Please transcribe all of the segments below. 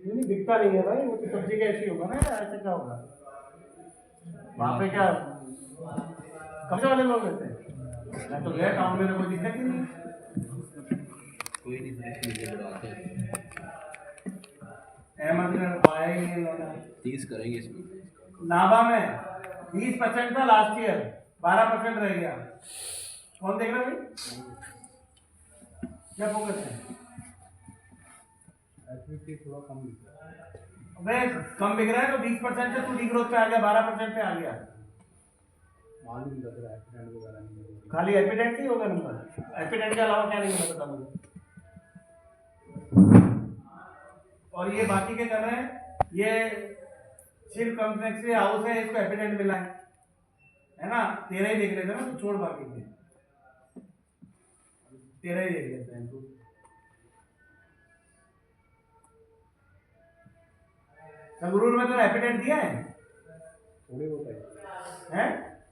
नहीं दिखता नहीं है भाई, वो तो सब्जी का ऐसे होगा ना, ऐसे क्या होगा वहाँ पे? क्या कब्जे वाले लोग रहते हैं? मैं तो गया टाउन में, कोई दिक्कत ही नहीं। कोई नहीं बढ़ाते हैं। अहमद ने पाया ही नहीं लोग। 30 करेंगे इसमें। नाभा में 20% था लास्ट ईयर, 12% रह गया। कौन देख रहा है भाई? क्या फोकस है? थोड़ा कम बिक रहा है। कम बिक रहा है तो 20% से तू डी ग्रोथ पे आ गया, 12% पे आ गया। मालूम लग रहा है एपिडेंट वगैरह नहीं, खाली एपिडेंट ही होगा नंबर। एपिडेंट के अलावा क्या नहीं होगा पता मुझे। और ये बाकी के कर रहे हैं, ये सिर्फ कॉम्प्लेक्स हाउस है, इसको एपिडेंट मिला है ना? 13 ही देख लेते हैं ना, तो छोड़ बाकी के 13 ही देख लेते हैं। तो संगरूर में तो एपिडेंट दिया है थोड़ी बहुत है,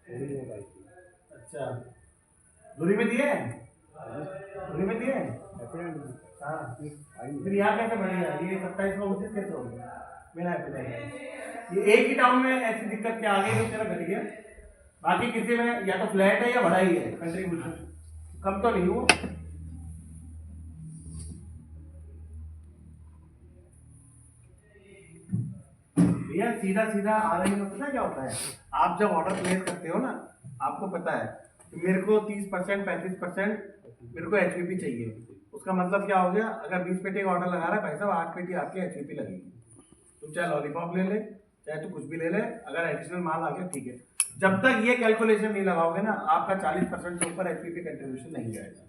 थोड़ी बहुत आई। अच्छा, दूरी में दिए हैं, दूरी में दिए हैं एपिडेंट। हाँ, फिर यहाँ कैसे बढ़ेगा? ये 27 का 29 कैसे हो गया बिना एपिडेंट? ये एक ही टाउन में ऐसी दिक्कत क्या आ गई तो तेरा घट गया, बाकी किसी में या तो फ्लैट है या बढ़ा ही है कंट्रीब्यूशन, कम तो नहीं हुआ। भैया सीधा सीधा आ रही में पता क्या होता है? आप जब ऑर्डर प्लेस करते हो ना, आपको पता है कि मेरे को 30% 35% मेरे को एचवीपी चाहिए। उसका मतलब क्या हो गया? अगर 20 पेटी का ऑर्डर लगा रहा है भाई साहब, 8 पेटी आपके एचवीपी लगेगी। तुम चाहे लॉलीपॉप ले ले, चाहे तो कुछ भी ले ले, अगर एडिशनल माल आ गया ठीक है। जब तक ये कैलकुलेशन नहीं लगाओगे ना, आपका 40% से ऊपर एचवीपी कंट्रीब्यूशन नहीं जाएगा।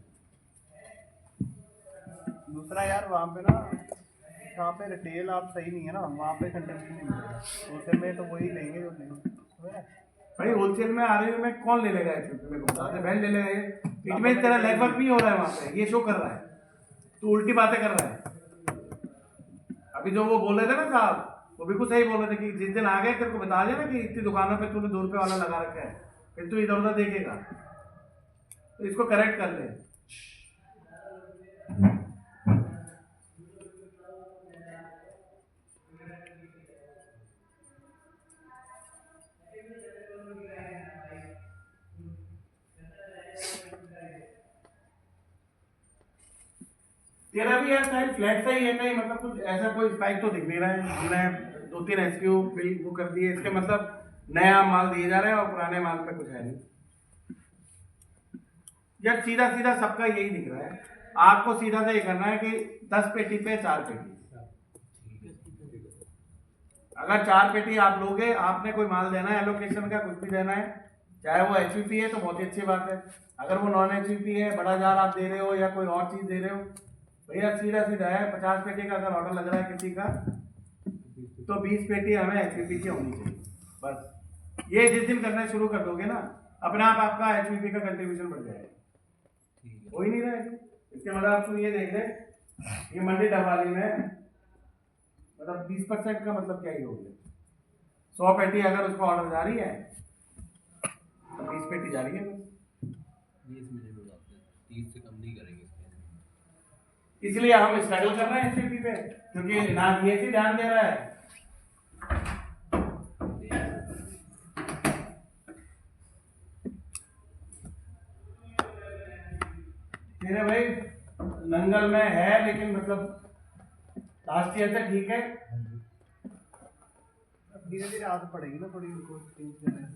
दूसरा यार वहाँ पे ना, वहाँ पे रिटेल आप सही नहीं है ना, वहाँ पे कंट्रीब्यूशन नहीं मिलेगा। दूसरे में तो वही लेंगे जो लेंगे भाई। होलसेल में आ रही में कौन ले लेगा एचवीपी? मेरे को बता दे, बैंड ले लेगा। इट में तेरा लेगवर्क नहीं हो रहा है वहाँ पे, ये शो कर रहा है, तू उल्टी बातें कर रहा है। अभी जो वो बोल रहे थे ना साहब, वो बिल्कुल सही बोल रहे थे कि जिस दिन आ गए तेरे को बता दिया ना कि इतनी दुकानों पे तूने 2 रुपये वाला लगा रखा है, फिर तू इधर उधर देखेगा, तो इसको करेक्ट कर ले। तेरा भी यार साइड फ्लैट सा ही है कहीं, मतलब कुछ ऐसा कोई स्पाइक तो दिख नहीं रहा है। मैंने 2-3 एसक्यू बिल वो कर दिए, इसके मतलब नया माल दिए जा रहे हैं और पुराने माल पे कुछ है नहीं यार। सीधा सीधा सबका यही दिख रहा है। आपको सीधा सा ये करना है कि 10 पेटी पे 4 पेटी। अगर 4 पेटी आप लोगे, आपने कोई माल देना है, एलोकेशन का कुछ भी देना है, चाहे वो एचवीपी है तो बहुत ही अच्छी बात है। अगर वो नॉन एचवीपी है, बड़ा जार आप दे रहे हो या कोई और चीज दे रहे हो, भैया सीधा सीधा है 50 पेटी का अगर ऑर्डर लग रहा है किसी का, तो 20 पेटी हमें एचवीपी की होनी चाहिए बस। ये जिस दिन करना शुरू कर दोगे ना, अपने आप आपका एचवीपी का कंट्रीब्यूशन बढ़ जाएगा। हो ही नहीं रहा है। इसके मतलब आप तुम ये देख ले, ये मंडी डबवाली में मतलब 20% का मतलब क्या ही हो गया? 100 पेटी अगर उसको ऑर्डर जा रही है तो 20 पेटी जा रही है। 20 मिनट हो जाते हैं, 30 से कम नहीं करेंगे इसमें। इसलिए हम स्ट्रगल कर रहे हैं एचवीपी पे, क्योंकि ना डीएसी ध्यान दे रहा है। तेरे भाई नंगल में है, लेकिन मतलब लास्ट ईयर से ठीक है। धीरे धीरे आदत पड़ेगी ना थोड़ी उनको चेंज करने की।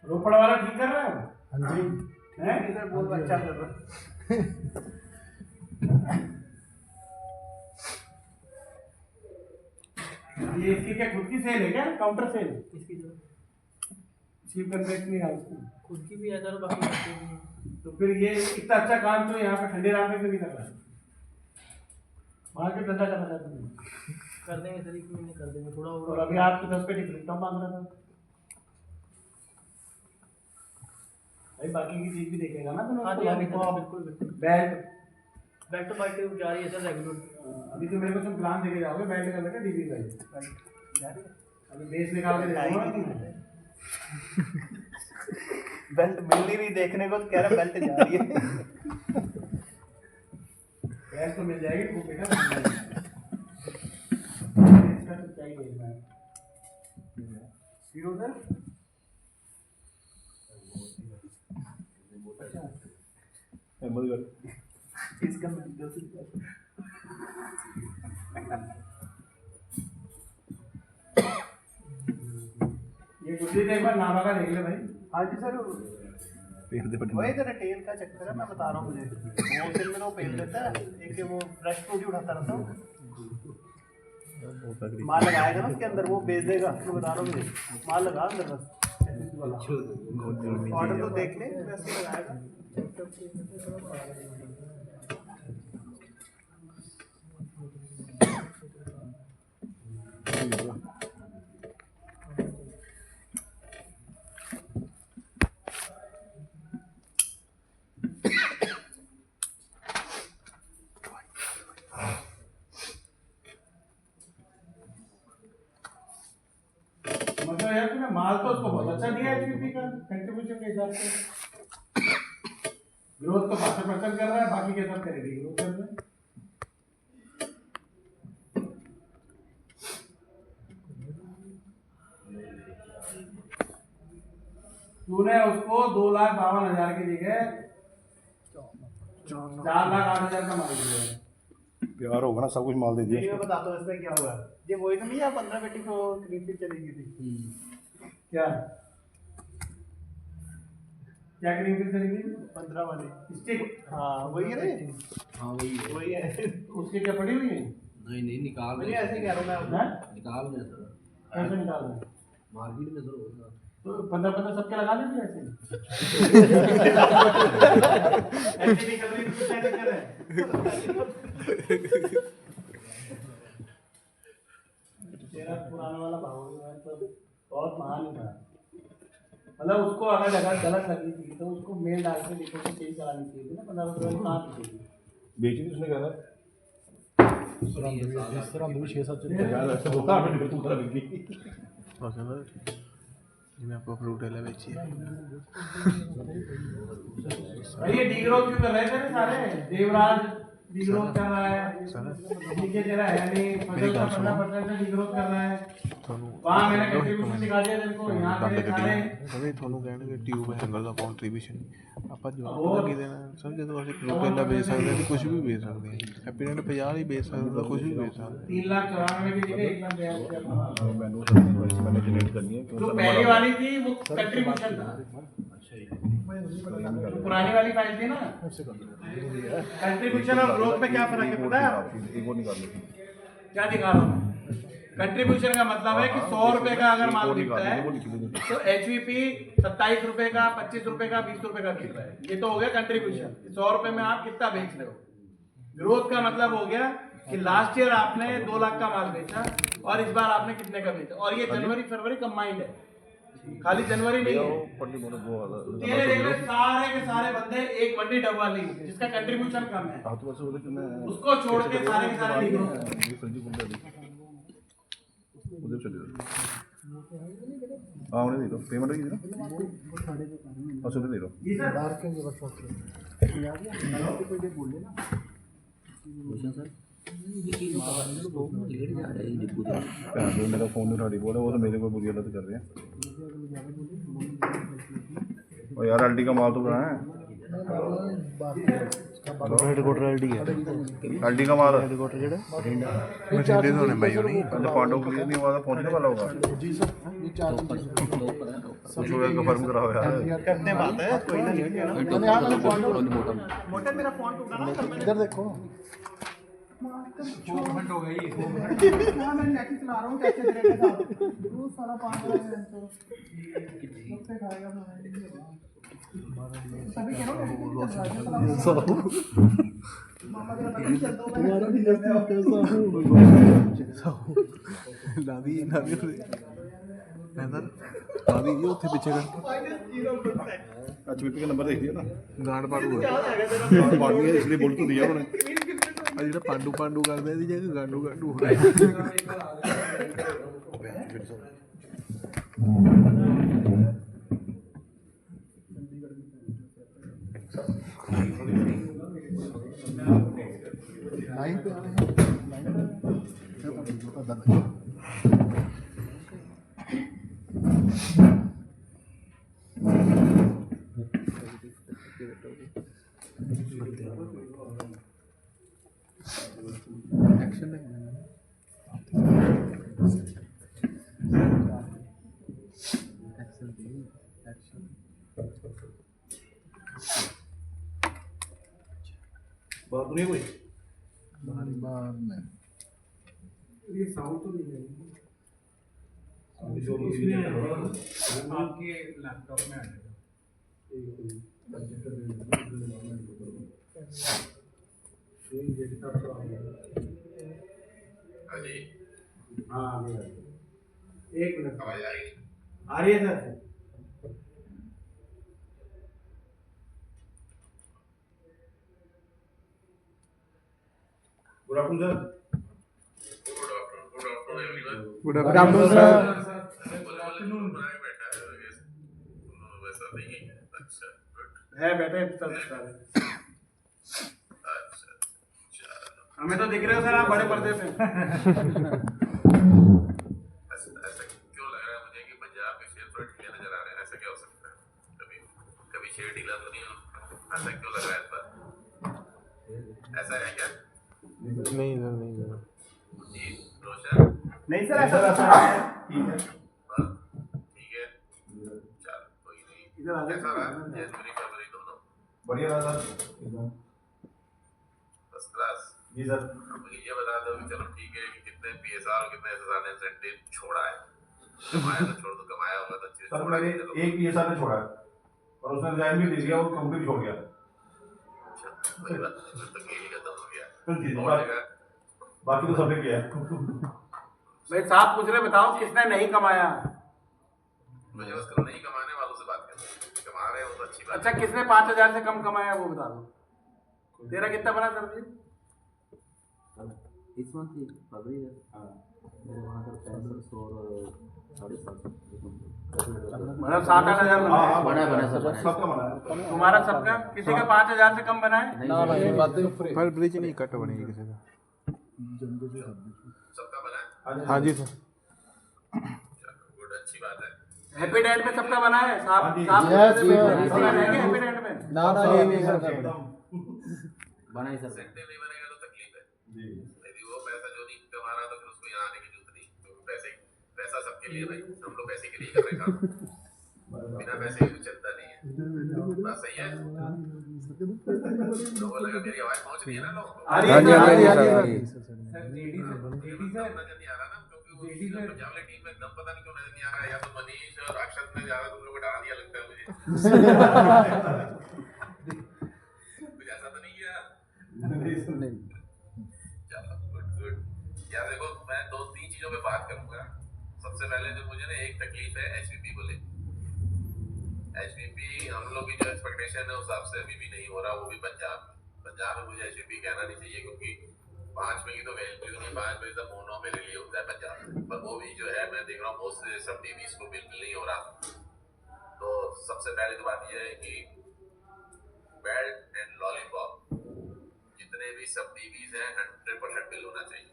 रोपड़ वाला ठीक कर रहा है? हाँ जी, है इधर बहुत अच्छा कर रहा ये इसकी क्या खुद की सेल है क्या, काउंटर सेल? इसकी जो चीप कन्वेक्ट नहीं है उसकी, खुद की भी है सर, बाकी बच्चे भी हैं। तो फिर ये इतना अच्छा काम तो यहाँ पे ठंडे रात में भी कर रहा है। मार्केट ठंडा करना चाहते हैं, कर देंगे सर, 1 महीने कर देंगे थोड़ा और और। अभी आपको 10 पेटी फ्री कम मांग रहा था भाई। बाकी की चीज भी देखेगा ना हाँ जी, अभी तो बिल्कुल बिल्कुल बेल्ट। बैक टू बैक जा रही है सर रेगुलर। अभी तो मेरे को सब प्लान देके जाओगे, बेल्ट का लगा डीबी का जा रही है। अभी बेस निकाल के दिखाऊंगा। बेल्ट मिल नहीं रही देखने को, तो कह रहा बेल्ट जा रही है। गैस तो मिल जाएगी, वो बेटा इसका तो चाहिए ना। जीरो सर इसका ये गुड्डी एक बार नामा का देख ले भाई। हाँ जी सर, वही तो रिटेल का चक्कर है, मैं बता रहा हूँ। मुझे वो दिन में वो पेल देता है, एक वो फ्रेश फ्रूट ही उठाता रहता हूँ, माल लगाएगा ना उसके अंदर, वो बेच देगा। मैं बता रहा हूँ, मुझे माल लगा अंदर बस, ऑर्डर तो देख ले वैसे लगाएगा। मतलब यार तूने माल तो उसको बहुत अच्छा दिया एचपी का कंट्रीब्यूशन के हिसाब से। ग्रोथ तो 52% कर रहा है, बाकी के सब करेगी ग्रोथ कर रहा है। तूने उसको 2,52,000 की जगह 4,08,000 का माल दिया है। प्यार होगा ना, सब कुछ माल दे दिया। मैं बताता हूँ इसमें क्या हुआ। ये वही तो नहीं है, 15 पेटी को करीब से चली गई थी। क्या क्या क्रीम फिल चली गई? 15 वाली स्टिक। हाँ वही है रे, हाँ वही है। वही है। उसकी क्या पड़ी हुई है? नहीं नहीं निकाल मुझे रहे ऐसे कह रहा हूँ मैं आपको। हैं? निकाल रहे सर, कैसे निकाल रहे हैं? मार्केट में सर होगा। तो 15 सबके लगा लीजिए ऐसे। ऐसे रिकवरी कुछ ऐसे कर रहे हैं। तेरा पुराना वाला भाव मतलब बहुत महान था। मतलब उसको अगर गलत लगी थी तो उसको मेल डाल के देखो तो चेंज करानी चाहिए थी ना। 15 रुपये कहाँ थी? बेची थी उसने, कहा था जिन्हें आपको फ्रूट वाला बेची है। भाई ये डीग्रोथ क्यों कर रहे थे ना सारे? देवराज डीग्रोथ कर रहा है, नीचे तेरा है नहीं, फसल का 15% से डीग्रोथ कर रहा है। वहाँ मैंने कंट्रीब्यूशन दिखा दिया तेरे को, यहाँ दंद तेरे सारे कटिंग सभी ਤੁਹਾਨੂੰ ਕਹਿਣਗੇ ਟਿਊਬ ਹੈਂਗਰ ਦਾ ਕੰਟਰੀਬਿਊਸ਼ਨ ਆਪਾਂ ਜਵਾਬ ਪਤਾ ਕੀ ਦੇਣਾ ਸਰ। ਜਦੋਂ ਅਸੀਂ ਫਰੂਟ ਵਾਲਾ ਵੇਚ ਸਕਦੇ ਹਾਂ, ਕੁਝ ਵੀ ਵੇਚ ਸਕਦੇ ਹਾਂ। ਹੈਪੀਨੈਟ 50 ਹੀ ਵੇਚ ਸਕਦਾ, ਕੁਝ ਵੀ ਵੇਚ ਸਕਦਾ। 3,94,000 की जगह 1,42,000। मैंने मैंने जनरेट करनी है जो पहली वाली थी वो कंट्रीब्यूशन था। जो पुरानी वाली फाइल थी ना, कंट्रीब्यूशन और ग्रोथ में क्या फर्क है पता है आपको? एक और निकाल लो। क्या दिखा रहा हूँ? कंट्रीब्यूशन का मतलब है कि 100 रुपए का अगर माल बिकता है तो एचवीपी 27 रुपए का, 25 रुपए का, 20 रुपए का बिक रहा है। ये तो हो गया कंट्रीब्यूशन। 100 रुपए में आप कितना बेच रहे हो। ग्रोथ का मतलब हो गया कि लास्ट ईयर आपने 2 लाख का माल बेचा और इस बार आपने कितने का बेचा। और ये जनवरी फरवरी कंबाइंड है, खाली जनवरी नहीं है। तेरे देख रहे सारे के सारे बंदे एक मंडी डब्बा ली जिसका कंट्रीब्यूशन कम है, उसको छोड़ के सारे के सारे डिग्रोथ। उधर चले जाओ। हाँ उन्हें दे दो, पेमेंट की दे दो। अच्छा उन्हें दे दो। जी सर। जो मेरा फोन नहीं उठा बोला, वो तो मेरे को बुरी हालत कर रहे हैं। और यार अल्टी का माल तो कहाँ है? हेडक्वार्टर एलडी है। अल्टी का माल हेडक्वार्टर जेड़ा मशीनरी तो होने भाई नहीं अच्छा पांडव क्लियर नहीं हुआ था, पहुंचने वाला होगा। कुछ होगा कंफर्म कराओ यार। करते बात है, कोई ना नहीं है ना। मोटा मेरा फोन टूटा ना, इधर देखो। हो गई। हाँ मैं नेट चला रहा हूँ, कैसे तेरे के साथ तू सारा 5 खाएगा तभी करो मामा तेरा पता नहीं चलता तुम्हारा भी कैसा हो नादी नादी ऐसा नादी ये ਉੱਥੇ ਪਿੱਛੇ ਕਰ अच्छा बीपी का नंबर देख दिया ना, ਗਾਂਡ ਪਾੜੂ ਹੈ गांड पाड़ दिया इसलिए बोल तो दिया उन्होंने। ਆ ਜਿਹੜਾ ਪਾਂਡੂ ਪਾਂਡੂ ਕਰਦਾ ਇਹਦੀ ਜਗ੍ਹਾ ਗਾਂਡੂ ਗਾਂਡੂ ਹੋ ਰਿਹਾ लाइन पे आ रहे हैं, लाइन पे होता दर्द है। एक्शन बात नहीं हुई। बार में ये साउंड तो नहीं है आपके लैपटॉप में आ जाएगा। हाँ एक मिनट आ रही है sir. Good afternoon sir. Good afternoon sir. है बैठे सर। हमें तो दिख रहे हो सर आप बड़े पर्दे पे। ऐसा क्यों लग रहा है मुझे कि पंजाब के शेर थोड़े ढीले नजर आ रहे हैं? ऐसा क्या हो सकता है? कभी शेर ढीला तो नहीं हो? ऐसा क्यों लग रहा है इस बार? ऐसा है क्या? नहीं सर, नहीं सर। जी रोशन, नहीं सर, ऐसा ठीक है हाँ, ठीक है, चल कोई नहीं। इधर आ कैसा रहा जाओ। जनवरी फरवरी दोनों? बढ़िया रहा सर। First class. जी सर। मुझे ये बता दो कि चलो ठीक है कि कितने PSR और कितने SSR ने इंसेंटिव छोड़ा है? कमाया तो छोड़ दो, कमाया होगा तो अच्छे से सर छोड़ा मैंने है, चलो। एक PSR ने छोड़ा है और उसने रिजाइन भी दे दिया, वो कंपनी छोड़ गया। अच्छा, कोई बात नहीं, फिर तो खेल ही खत्म हो गया। जी, और जगह बाकी तो सबने किया है। भाई साहब कुछ रहे बताओ किसने नहीं कमाया? मुझे बस कल नहीं कमाने वालों से बात करनी है। कमा रहे हो तो अच्छी बात अच्छा किसने 5,000 से कम कमाया वो बता दो। तेरा कितना बना सर जी? इस मंथ की फरवरी है। मेरे वहाँ का 65 और 7.5 मतलब 7-8 हजार बना सर, सबका बना है। तुम्हारा सबका किसी का 5,000 से कम बना है? पर ब्रिज नहीं कट बनेगी किसी का। सबका बना है। हाँ जी सर। चलो गुड, अच्छी बात है। हैप्पी डेट में सबका बना है साहब? Yes, साहब yes. रहेंगे हैप्पी डेट में? ये नहीं सर। बना ही सर। इंसेंटिव नहीं बनेगा तो तकलीफ है। यदि वो पैसा जो नहीं कमा रहा तो फिर उसको यहाँ आने की जरूरत नहीं, क्योंकि पैसा सबके लिए भाई, हम लोग पैसे के लिए कर रहे हैं काम। बिना पैसे के कुछ चलता नहीं है। बात सही है? लोगों को लगा मेरी आवाज पहुंच रही है ना लोगों को? आ रही है सर, आ रही है। नजर नहीं आ रहा ना, क्योंकि उस पंजाब वाली टीम में एकदम पता नहीं क्यों नजर नहीं आ रहा है। या तो मनीष और अक्षत ने ज्यादा तुम लोग को डाल दिया लगता है मुझे। कुछ ऐसा तो नहीं किया? चलो गुड। यार देखो, मैं 2-3 चीजों पे बात करूंगा। सबसे पहले जो मुझे ना एक तकलीफ है HPP को लेकर। HPP हम लोग की जो एक्सपेक्टेशन है उस हिसाब से अभी भी नहीं हो रहा, वो भी पंजाब में मुझे HPP कहना नहीं चाहिए, क्योंकि 5 में की तो वैल्यू नहीं, 5 में तो मोनो में रिलीज होता है पंजाब में, पर वो भी जो है मैं देख रहा हूँ बहुत से सब टीवीज को बिल्कुल नहीं हो रहा। तो सबसे पहले तो बात यह है कि बेल्ट एंड लॉलीपॉप जितने भी सब टीवीज हैं 100% बिल होना चाहिए,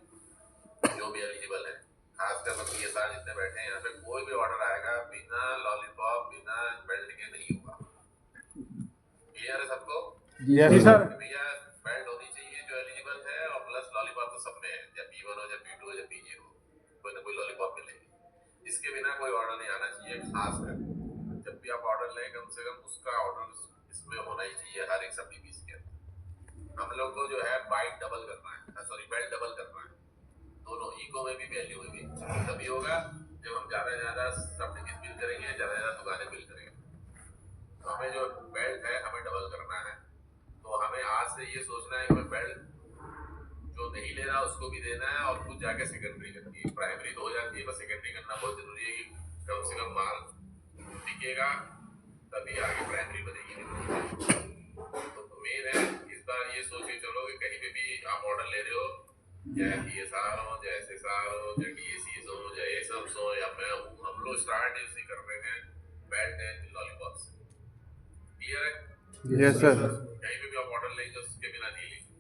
जो भी एलिजिबल है। खासकर मतलब PSR जितने बैठे हैं यहाँ पे, कोई भी ऑर्डर आएगा बिना लॉलीपॉप बिना बेल्ट के नहीं होगा। क्लियर है सबको? जी सर। भैया बेल्ट होनी चाहिए जो एलिजिबल है, और प्लस लॉलीपॉप तो सब में है, जब P1 हो जब P2 हो जब PG हो, कोई ना कोई लॉलीपॉप मिलेगी। इसके बिना कोई ऑर्डर नहीं आना चाहिए। खासकर जब भी आप ऑर्डर लें कम से कम उसका ऑर्डर इसमें होना ही चाहिए हर एक सब टीवीज के अंदर। हम लोग को जो है बाइट डबल करना है, सॉरी बेल्ट डबल करना है, दोनों इको में भी वैल्यू में भी। तभी होगा जब हम ज़्यादा सब टीवीज बिल करेंगे, ज़्यादा दुकानें बिल करेंगे। तो हमें जो बेल्ट है हमें डबल करना है। तो हमें आज से ये सोचना है कि मैं बेल्ट जो नहीं ले रहा उसको भी देना है, और कुछ जाके सेकेंडरी करनी है। प्राइमरी तो हो जाती है, बस सेकेंडरी करना बहुत जरूरी है कि कम से कम माल बिकेगा तभी आगे प्राइमरी बनेगी। तो मेन है इस बार ये सोच के चलो कि कहीं पे भी आप ऑर्डर ले रहे हो, चाहे PSR हो, चाहे SSR हो, चाहे DACs हो, चाहे ASUPs हो या मैं हूँ, हम लोग स्टार्ट इसी कर रहे हैं बेल्ट एंड लॉलीपॉप से। क्लियर है? Yes sir. कहीं पे भी आप ऑर्डर लेंगे उसके बिना नहीं लेंगे।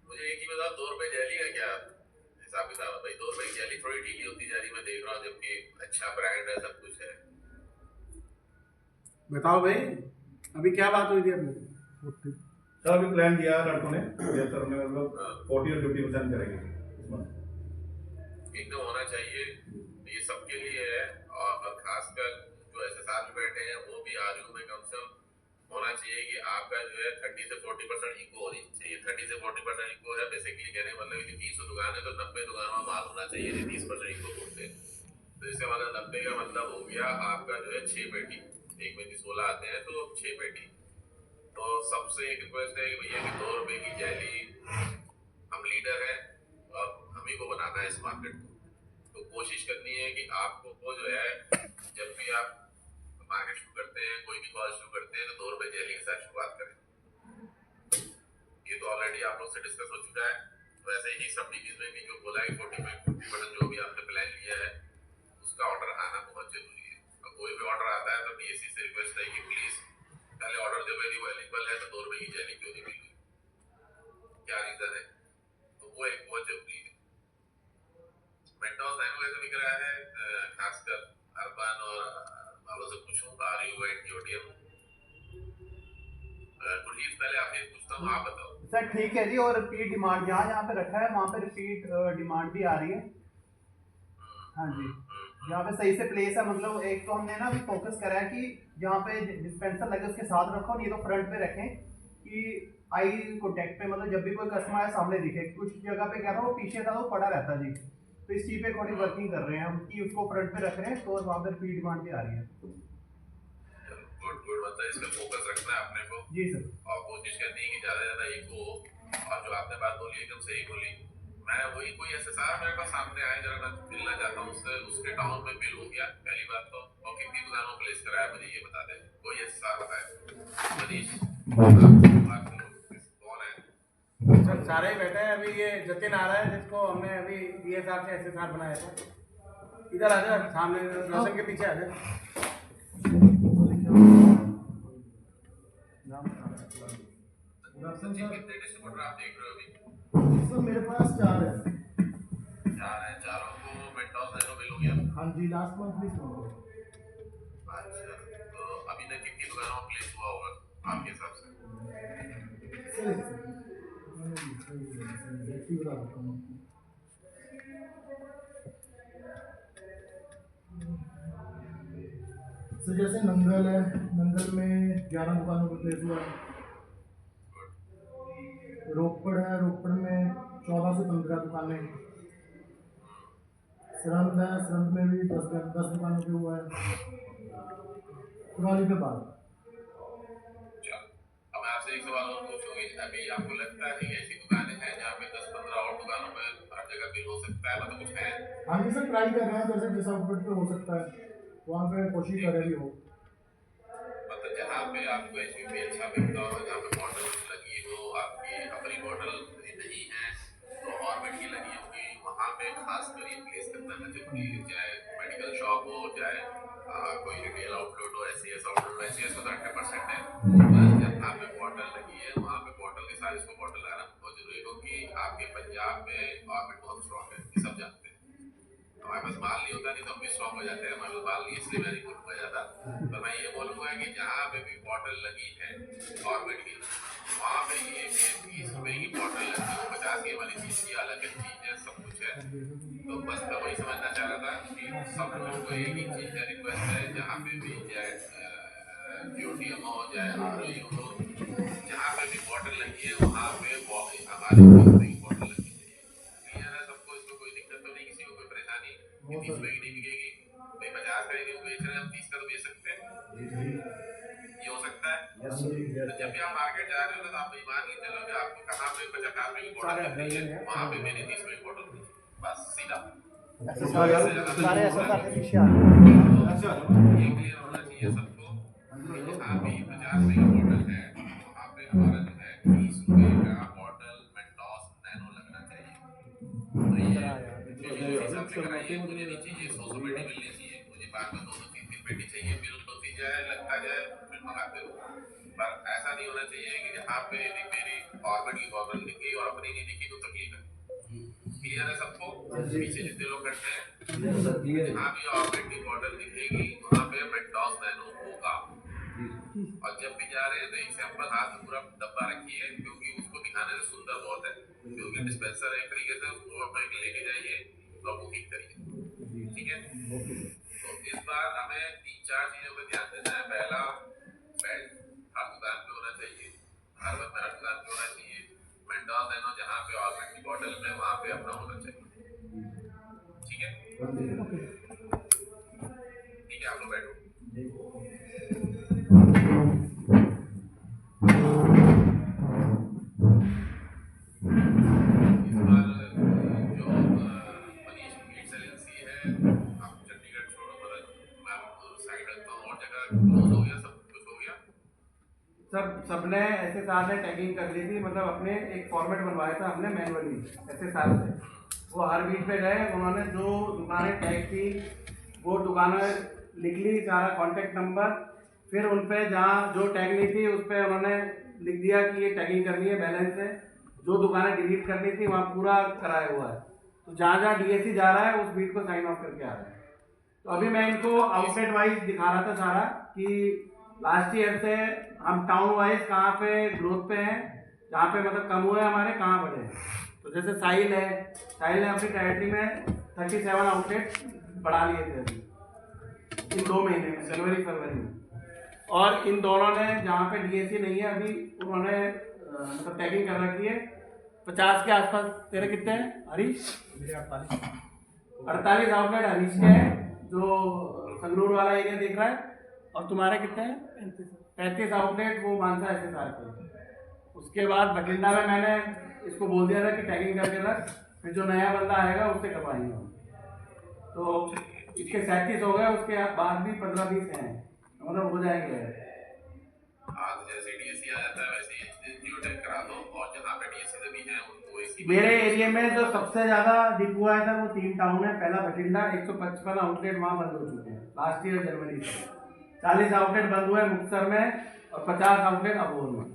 मुझे एक ही बताओ, 2 रुपए जैली का क्या हिसाब किताब है भाई? 2 रुपए की जैली थोड़ी ढीली होती जा रही, मैं देख रहा हूँ, जबकि अच्छा ब्रांड है, सब कुछ है। बताओ भाई, अभी क्या बात हुई थी अपनी? सर अभी प्लान दिया है लड़कों ने, यस सर, उन्हें मतलब 40 और 50% करेंगे इस मंथ। एकदम होना चाहिए, ये सबके लिए है। और खासकर जो एसएसआर में बैठे हैं वो भी आरयू में कम से कम होना चाहिए कि आपका जो है 30 से 40% इको होनी चाहिए। 30 से 40% इको है बेसिकली कहने का मतलब कि 300 दुकान है तो 90 दुकानों में माल होना चाहिए, 30% इको बोलते हैं। तो इसका मतलब 90 का मतलब हो गया आपका जो है 6 पेटी, एक में 16 आते हैं तो 6 पेटी। तो सबसे एक रिक्वेस्ट है कि भैया कि 2 रुपए की जैली, हम लीडर है और हम ही को बनाना है इस मार्केट को। तो कोशिश करनी है कि आपको वो जो है, जब भी आप मार्केट शुरू करते हैं, कोई भी कॉल शुरू करते हैं, तो 2 रुपए जैली के साथ शुरुआत करें। ये तो ऑलरेडी आप लोग से डिस्कस हो चुका है। तो ऐसे ही सब डिग्रीज में भी जो बोला है 40% जो भी आपने प्लान लिया है उसका ऑर्डर आना बहुत जरूरी है। और कोई भी ऑर्डर आता है तो डीएससी से रिक्वेस्ट है कि प्लीज पहले ऑर्डर जब यदि अवेलेबल है तो 2 रुपए की जैली क्यों नहीं मिल रही, क्या रीजन है? तो वो एक बहुत जरूरी है। मेंटोस नैनो ऐसे बिक रहा है, खासकर अर्बन और वालों से पूछूं आरयू एंड टीओटीएम। गुरजीत पहले आपसे पूछता हूँ, आप बताओ। सर ठीक है जी। और रिपीट डिमांड जहाँ जहाँ पे रखा है वहाँ पे रिपीट डिमांड भी आ रही है। हाँ जी, यहाँ पे सही से प्लेस है। मतलब एक तो हमने ना भी फोकस करा है कि जहाँ पे डिस्पेंसर लगे उसके साथ रखो, नहीं तो फ्रंट पे रखें कि आई कॉन्टेक्ट पे, मतलब जब भी कोई कस्टमर आए सामने दिखे। कुछ जगह पे क्या था वो पीछे था, वो पड़ा रहता जी। तो इस चीज़ पे थोड़ी वर्किंग कर रहे हैं हम कि उसको फ्रंट पे रख रहे हैं, तो वहाँ पे रिपीट डिमांड भी आ रही है। गुड गुड, मतलब इस पे फोकस रखना है अपने को जी सर। और कोशिश करनी है कि ज्यादा से ज्यादा इको हो। और जो आपने बात बोली एकदम सही बोली। मैं वही कोई एसएसआर मेरे पास सामने आए, जरा मैं मिलना चाहता हूँ उससे, उसके टाउन में बिल हो गया पहली बात तो, और कितनी दुकानों प्लेस कराया मुझे ये बता दें। कोई एसएसआर बताए मनीष, कौन है? सर सारे ही बैठे हैं। अभी ये जतिन आ रहा है जिसको हमने अभी बीएसआर से एसएसआर बनाया था। इधर आ जाओ, सामने रोशन के पीछे आ जाओ। सचिन कितने डिस्ट्रीब्यूटर आप देख रहे हो अभी? सर मेरे पास 4 है। 4 है, चारों को मेंटोस नैनो मिल हो गया। हाँ जी, लास्ट मंथ भी सुन लो। अच्छा, तो अभी तक कितनी दुकानों में प्लेस हुआ होगा आपके हिसाब से? सर जैसे नंगल है, नंगल में 11 दुकानों पर प्लेस हुआ है। रोपड़ है, रोपड़ में 14 से 15 दुकानें। सरंद है, सरंद में भी 10 दुकानों पे हुआ है। कुराली पे 12। चलो, अब मैं आपसे एक सवाल और पूछूंगी। अभी आपको लगता है कि ऐसी दुकानें हैं जहाँ पे 10-15 और दुकानों में हर जगह बिल हो सकता है, मतलब कुछ है? हाँ जी सर, ट्राई कर रहे हैं, जैसे जिस आउटलेट पे हो सकता है वहाँ पे कोशिश कर रहे हो। मतलब जहाँ पे आपको एचपी अच्छा मिलता हो, जहाँ पे बॉटल लगी हो, आपकी अपनी बॉटल नहीं है तो ऑर्बिट की लगी होगी, वहाँ पे खास कर ये प्लेस करना है जरूरी है। चाहे मेडिकल शॉप हो, चाहे कोई रिटेल आउटलेट हो, एससीएस आउटलेट हो, एससीएस तो 100% है। बस जहाँ पे बॉटल लगी है वहाँ पे बॉटल के साथ इसको बॉटल लगाना बहुत जरूरी है, क्योंकि आपके पंजाब में ऑर्बिट बहुत स्ट्रॉन्ग है, ये सब जानते हैं। हमारे पास माल नहीं होता, नहीं तो हम भी स्ट्रॉन्ग हो जाते हैं। हमारे पास माल नहीं, इसलिए मैं नहीं बोलूँगा ज़्यादा। पर मैं ये बोलूँगा कि जहाँ पे भी बॉटल लगी है ऑर्बिट की, वहाँ पे ये 30 रुपए की बॉटल लगी हो, 50 की वाली चीज़ की अलग चीज़ है, सब कुछ है। तो बस मैं वही समझना चाह रहा था कि सब लोगों को एक ही चीज़ है, रिक्वेस्ट है, जहाँ पे भी चाहे जीओटीएम हो, चाहे आरओयू हो, जहाँ पे भी बॉटल लगी है वहाँ पे हमारे 30 रुपए की बॉटल लगनी चाहिए। क्लियर है सबको? इसमें कोई दिक्कत तो नहीं, किसी को कोई परेशानी? 30 रुपए की नहीं बिकेगी भाई, 50 का ही क्यों बेच रहे हैं हम, 30 का तो बेच सकते हैं। ये हो सकता है। तो जब भी आप मार्केट जा रहे हो तो आप ये मान के चलो कि आपको कहाँ पे 50 रुपए की बॉटल लग रही है, वहाँ पे मेरी 30 रुपए की बॉटल दी, बस सीधा। सारे एसएसआर के पीछे आ रहे हैं। ये क्लियर होना चाहिए सबको कि जहाँ भी 50 रुपए की बॉटल है वहाँ पे हमारा जो है 30 रुपए का बॉटल मेंटोस नैनो लगना चाहिए। तो ये हिसाब से कराइए, मुझे नहीं चाहिए 100 पेटी मिलनी चाहिए, मुझे बार बार 2-3 पेटी चाहिए, बिल 2-3 जाए लगता जाए फिर मंगाते रहो, पर ऐसा नहीं होना चाहिए कि यहाँ पे मेरी फॉर्मेट की फॉर्मेट दिखी और अपनी नहीं दिखी तो तकलीफ है। क्लियर है सबको? पीछे जितने लोग करते हैं जहाँ भी ऑर्बिट की बॉटल दिखेगी वहाँ पे मेंटोस नैनो होगा। और जब भी जा रहे हैं तो एग्जाम्पल हाथ में पूरा डब्बा रखिए, क्योंकि उसको दिखाने से सुंदर बहुत है, क्योंकि डिस्पेंसर एक तरीके से वो लेके जाइए तो बुकिंग करिए, ठीक है। तो इस बार हमें 3-4 चीजों पर ध्यान देना है। पहला, बेल्ट हर दुकान पे होना चाहिए, हर बंदा हर दुकान पे होना चाहिए। मेंटोस नैनो जहाँ पे ऑर्बिट की बॉटल में वहाँ पे अपना होना चाहिए, ठीक है। ठीक है, आप लोग बैठो। इस बार जो मनीष की एक्सेलेंसी है, आप चंडीगढ़ छोड़ो, मतलब मैं आपको साइड रखता हूँ, और जगह क्लोज हो गया, सब कुछ हो गया। सबने ऐसे साल में टैगिंग कर ली थी, मतलब अपने एक फॉर्मेट बनवाया था हमने मैनुअली ऐसे साल से। वो हर बीट पे गए, उन्होंने जो दुकानें टैग की वो दुकानें लिख ली, सारा कॉन्टेक्ट नंबर, फिर उन पे जहाँ जो टैग नहीं थी उस पर उन्होंने लिख दिया कि ये टैगिंग करनी है, बैलेंस है। जो दुकानें डिलीट करनी थी वहाँ पूरा कराया हुआ है, तो जहाँ जहाँ डीएससी जा रहा है उस बीट को साइन ऑफ करके आ रहा है। तो अभी मैं इनको आउटलेट वाइज दिखा रहा था सारा कि लास्ट ईयर से हम टाउन वाइज कहाँ पे ग्रोथ पे हैं, जहाँ पे मतलब कम हुए हमारे, कहाँ बढ़े हैं। तो जैसे साहिल है, साहिल ने अपनी टेरिटरी में 37 आउटलेट बढ़ा लिए थे अभी इन 2 महीने में, जनवरी फरवरी में। और इन दोनों ने जहाँ पे डीएससी नहीं है अभी उन्होंने मतलब टैगिंग कर रखी है 50 के आसपास। तेरे कितने हैं हरीश? 48 आउटलेट हरीश के हैं जो संगरूर वाला एरिया देख रहा है। और तुम्हारे कितने हैं? 35 आउटलेट वो मानसा ऐसे सारे थे। उसके बाद बठिंडा में मैंने इसको बोल दिया था कि टैगिंग करके रख, फिर जो नया बंदा आएगा उससे करवाएंगे हम। तो इसके 37 हो गए, उसके बाद भी 15-20 हैं, मतलब हो जाएंगे। आज जैसे डीएससी आ जाता है वैसे जियो टैग करा दो, और जहाँ पे डीएससी सभी हैं उनको इसी मेरे एरिया में जो सबसे ज्यादा डिप हुआ है था वो 3 टाउन है। पहला बठिंडा, 155 आउटलेट वहाँ बंद हो चुके हैं लास्ट ईयर जनवरी से। 40 आउटलेट बंद हुए मुक्तसर में और 50 आउटलेट अबोहर में।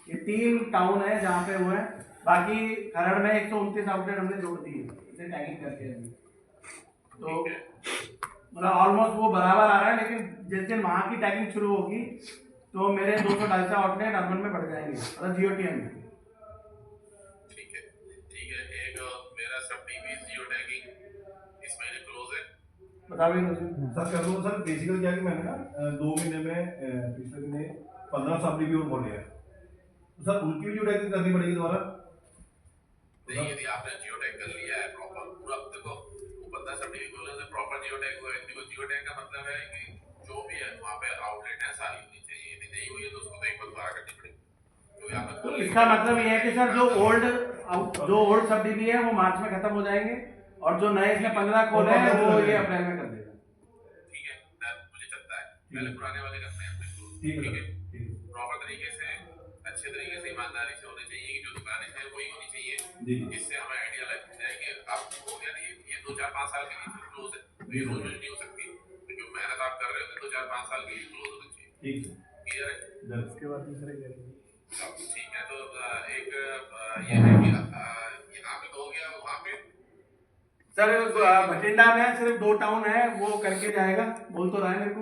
ये 3 टाउन है जहाँ पे हुए हैं। बाकी खरड़ में 129 आउटलेट हमने जोड़ दिए इसे टैगिंग करके अभी। तो मतलब ऑलमोस्ट वो बराबर आ रहा है, लेकिन जिस दिन वहाँ की टैगिंग शुरू होगी तो मेरे 200-250 आउटलेट अर्बन में बढ़ जाएंगे, मतलब जीओटीएम में। ठीक है। एक मेरा सब टीवी जियो टैगिंग इस महीने क्लोज है। बता भी सर कर दो सर। बेसिकली क्या कि मैंने ना 2 महीने में पिछले महीने 15 सब रिव्यू बोले हैं, तो सर उनकी भी जो टैगिंग करनी पड़ेगी दोबारा। नहीं, यदि आपने जियो टैग कर लिया है प्रॉपर पूरा, देखो वो बंदा सब टीवी बोलने से प्रॉपर जियो टैग हुआ है, क्योंकि जियो टैग का मतलब है कि जो भी है वहाँ पे आउटलेट है सारी होनी चाहिए। यदि नहीं हुई है तो उसको तो एक बार दोबारा करनी पड़ेगी, क्योंकि आपने तो इसका मतलब ये है कि सर जो ओल्ड सब डीबी है वो मार्च में खत्म हो जाएंगे और जो नए इसमें 15 खोले हैं वो ये अप्रैल में कर देगा। ठीक है, मुझे चलता है। पहले पुराने वाले करते हैं अपने को, ठीक है प्रॉपर तरीके से, अच्छे तरीके से, ईमानदारी से होने चाहिए कि जो दुकानें हैं वही होनी चाहिए, जी। जिससे हमें आइडिया लग जाए कि आप हो गया नहीं, ये 2-4-5 साल के लिए क्लोज है, तो ये रोज नहीं हो सकती, तो जो मेहनत आप कर रहे हो तो 2-4-5 साल के लिए क्लोज होना चाहिए। ठीक है, क्लियर है? उसके बाद दूसरे ठीक है, तो एक ये है कि यहाँ पे तो हो गया, वहाँ पे सर बठिंडा में सिर्फ 2 टाउन है, वो करके जाएगा, बोल तो रहा है मेरे को।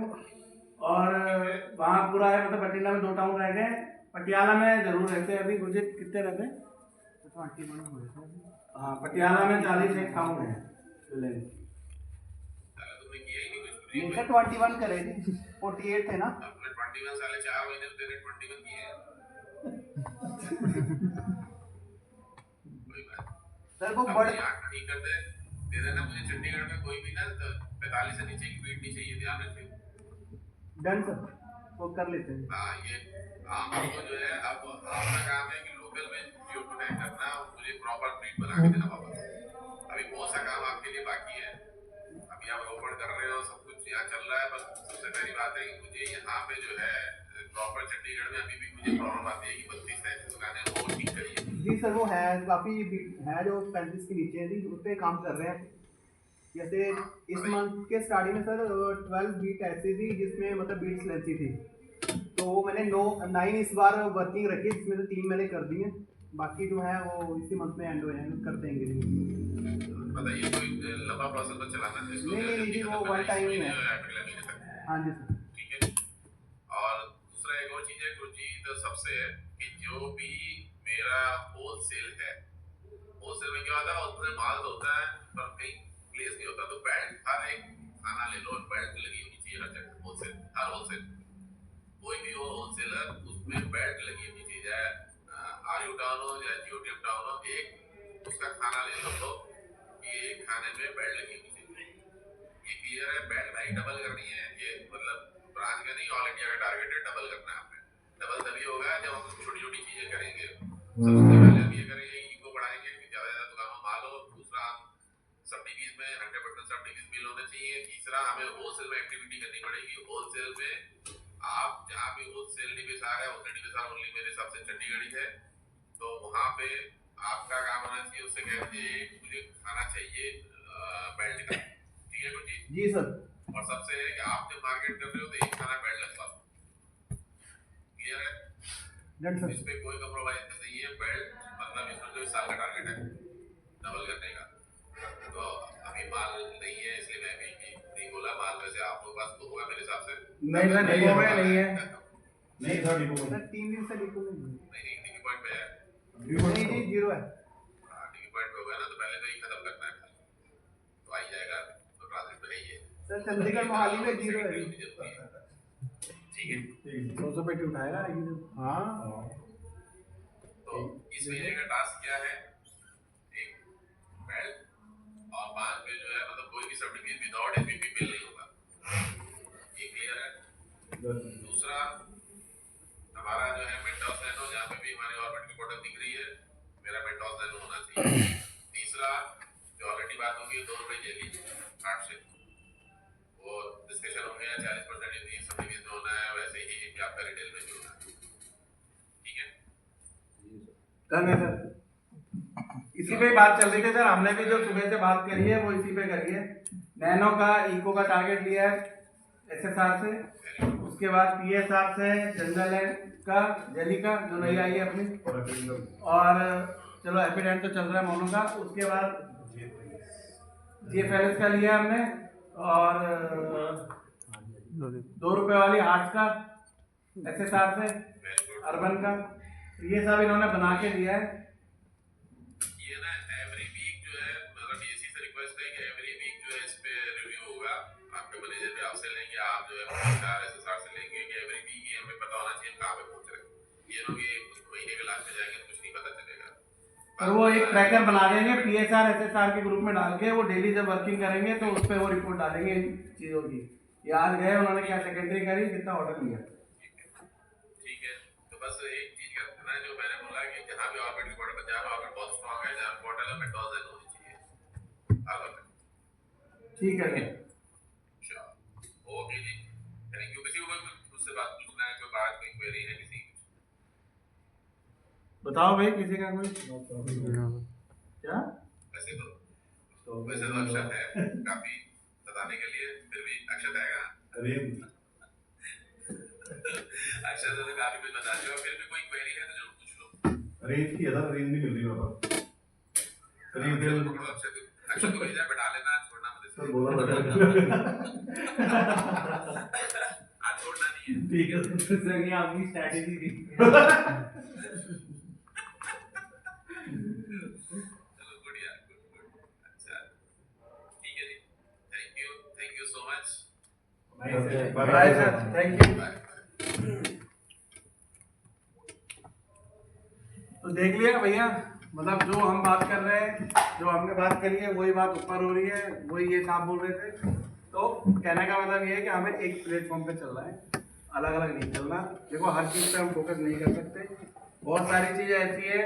और वहाँ पूरा है, मतलब बठिंडा में 2 टाउन रह गए। पटियाला में जरूर रहते हैं अभी। मुझे कितने रहते हैं? 21 हाँ, पटियाला में 41 टाउन है। तुमने किया ही नहीं कुछ। नहीं सर 21 करे थे, 48 थे ना। अपने 21 साले 4 महीने में तेरे 21 किए हैं। कोई बात सर वो अब बड़ मुझे आंख ठीक कर दे दे ना, मुझे चंडीगढ़ में कोई भी ना 45 से नीचे की भीड़ नहीं चाहिए, ध्यान रखिए। डन सर, वो कर लेते हैं। हाँ, ये आपको जो है अब अपना काम है कि लोकल में जियो टैग करना, मुझे प्रॉपर प्रिंट बना के देना वापस। अभी बहुत सा काम आपके लिए बाकी है। अभी आप रोपड़ कर रहे हो, सब कुछ यहाँ चल रहा है, बस सबसे पहली बात है कि मुझे यहाँ पे जो है प्रॉपर चंडीगढ़ में अभी भी मुझे प्रॉब्लम आती है कि 32 है दुकानें, वो ठीक करिए। जी सर, वो है काफ़ी है जो 35 के नीचे है जी, उस पर काम कर रहे हैं। जैसे इस मंथ के स्टार्टिंग में सर 12 बीट ऐसी थी जिसमें मतलब बीट्स लेंथी थी, तो वो मैंने 9 इस बार वर्किंग रखी, जिसमें से 3 मैंने कर दिए, बाकी जो है वो इसी मंथ में एंड हो जाएंगे, कर देंगे। बताइए कोई लंबा प्रोसेस तो चलाना है इसको, नहीं जी, वो वन टाइम ही है। हाँ जी सर। ठीक है। और दूसरा एक और चीज है गुरजीत सबसे, कि जो भी मेरा होलसेल है, होलसेल में क्या होता है उसमें माल होता है पर कहीं प्लेस नहीं होता, तो बेल्ट हर एक खाना ले लो बेल्ट लगी होनी चाहिए हर जगह, होलसेल हर होलसेल कोई भी हो होलसेलर उसमें बेल्ट लगी होनी चाहिए, आरयू टाउन हो या जियोटियम टाउन हो, एक उसका खाना ले लो तो ये एक खाने में बेल्ट लगी होनी चाहिए। ये क्लियर है? बेल्ट नहीं डबल करनी है, ये मतलब ब्रांच का नहीं ऑल इंडिया का टारगेट है, डबल करना है आपने। डबल तभी होगा जब हम छोटी छोटी चीजें करेंगे, सबसे पहले हम ये करेंगे इको बढ़ाएंगे कि ज्यादा ज्यादा दुकानों में माल हो, दूसरा सब डिवीज में 100% सब डिवीज बिल होने चाहिए, तीसरा हमें होलसेल में एक्टिविटी करनी पड़ेगी। होलसेल में आप जहाँ भी होलसेल डिविजन है, होलसेल डिविजन ओनली मेरे हिसाब से चंडीगढ़ ही है, तो वहाँ पे आपका काम होना चाहिए, उससे कहते हैं मुझे खाना चाहिए बेल्ट का, ठीक है गुरजीत जी सर। और सबसे है कि आप जब मार्केट कर रहे हो तो एक खाना बेल्ट लगवा, क्लियर है? Done sir. इस पे कोई कॉम्प्रोमाइज नहीं है, बेल्ट मतलब इसमें जो इस साल का टारगेट है डबल करने का, तो अभी माल नहीं है इसलिए मैं भी नहीं बोला, माल वैसे आप लोगों के पास तो होगा मेरे हिसाब से। नहीं सर, डिपो में नहीं है। नहीं सर डिपो में सर 3 दिन से डिपो में नहीं नहीं टीवी पॉइंट पे है, नहीं जी, 0 है। हाँ टीवी पॉइंट पे होगा ना, तो पहले तो ही खत्म करना है तो आ ही जाएगा, तो ट्रांजिट पे है ही है। सर चंडीगढ़ मोहाली में 0 है। ठीक है, 200 पेटी उठाएगा हाँ। तो इस महीने का टास्क क्या है? एक बेल्ट और 5 पे जो है मतलब कोई भी sub division without APP bill नहीं होगा, ये क्लियर है? दूसरा हमारा जो है मेंटोस नैनो, जहाँ पे भी हमारे ऑर्बिट की बॉटल दिख रही है, मेरा मेंटोस नैनो होना चाहिए। तीसरा जो ऑलरेडी बात होगी 2 रुपए जेली 8 से, वो डिस्कशन हो गया 40% यदि सब डिवीजन में होना है, वैसे ही कि आपका रिटेल में भी होना है, ठीक है? डन है सर। इसी पे बात चल रही थी सर, हमने भी जो सुबह से बात करी है वो इसी पे करी है। नैनो का इको का टारगेट लिया है SSR से, उसके बाद PSR से जनरल का जेली का जो नई आई है अपनी, और चलो एपिडेंट तो चल रहा है मोनो का, उसके बाद GFLS का लिया हमने, और 2 रुपए वाली हार्ट का SSR से अर्बन का, ये सब इन्होंने बना के दिया है। ये ना एवरी वीक जो है मतलब डीएससी से रिक्वेस्ट है कि एवरी वीक जो है इस पे रिव्यू होगा, आपके मैनेजर भी आपसे लेंगे, आप जो है SSR से लेंगे कि एवरी वीक ये हमें पता होना चाहिए कहाँ पे पहुंच रहे हैं। ये लोग एक महीने के लास्ट में जाएंगे कुछ नहीं पता चलेगा, और वो एक ट्रैकर बना देंगे PSR SSR के ग्रुप में डाल के, वो डेली जब वर्किंग करेंगे तो उस पर वो रिपोर्ट डालेंगे इन चीज़ों की, ये आज गए उन्होंने क्या सेकेंडरी करी, कितना ऑर्डर लिया। ठीक है? तो बस एक चीज करना है जो मैंने बोला कि जहाँ भी ऑर्बिट की बॉटल, जहाँ भी ऑर्बिट बहुत स्ट्रॉन्ग है, जहाँ बॉटल है मेटॉज है होनी चाहिए अलग। ठीक है sir. Okay ji, thank you. किसी को कोई मुझसे बात पूछना है, कोई बात कोई क्वेरी है किसी, बताओ भाई किसी का कोई क्या? वैसे तो अक्षत है काफी बताने के लिए, फिर भी अक्षत आएगा, अक्षत से काफी कुछ बता दिया, फिर भी कोई क्वेरी है तो जरूर पूछ लो। रेंज की ज्यादा रेंज नहीं मिल रही वहाँ पर, रेंज अक्षत को भेजा बैठा लेना, छोड़ना मत सर बोला आज छोड़ना नहीं है, ठीक है सर ये आपकी स्ट्रैटेजी थी। चलो बढ़िया, गुड, अच्छा ठीक है जी, thank you so much, bye sir, thank you. Bye. तो देख लिया भैया, मतलब जो हम बात कर रहे हैं, जो हमने बात करी है वही बात ऊपर हो रही है, वही ये साहब बोल रहे थे। तो कहने का मतलब ये है कि हमें एक प्लेटफॉर्म पे चलना है, अलग अलग नहीं चलना। देखो हर चीज़ पे हम फोकस नहीं कर सकते, बहुत सारी चीज़ें ऐसी है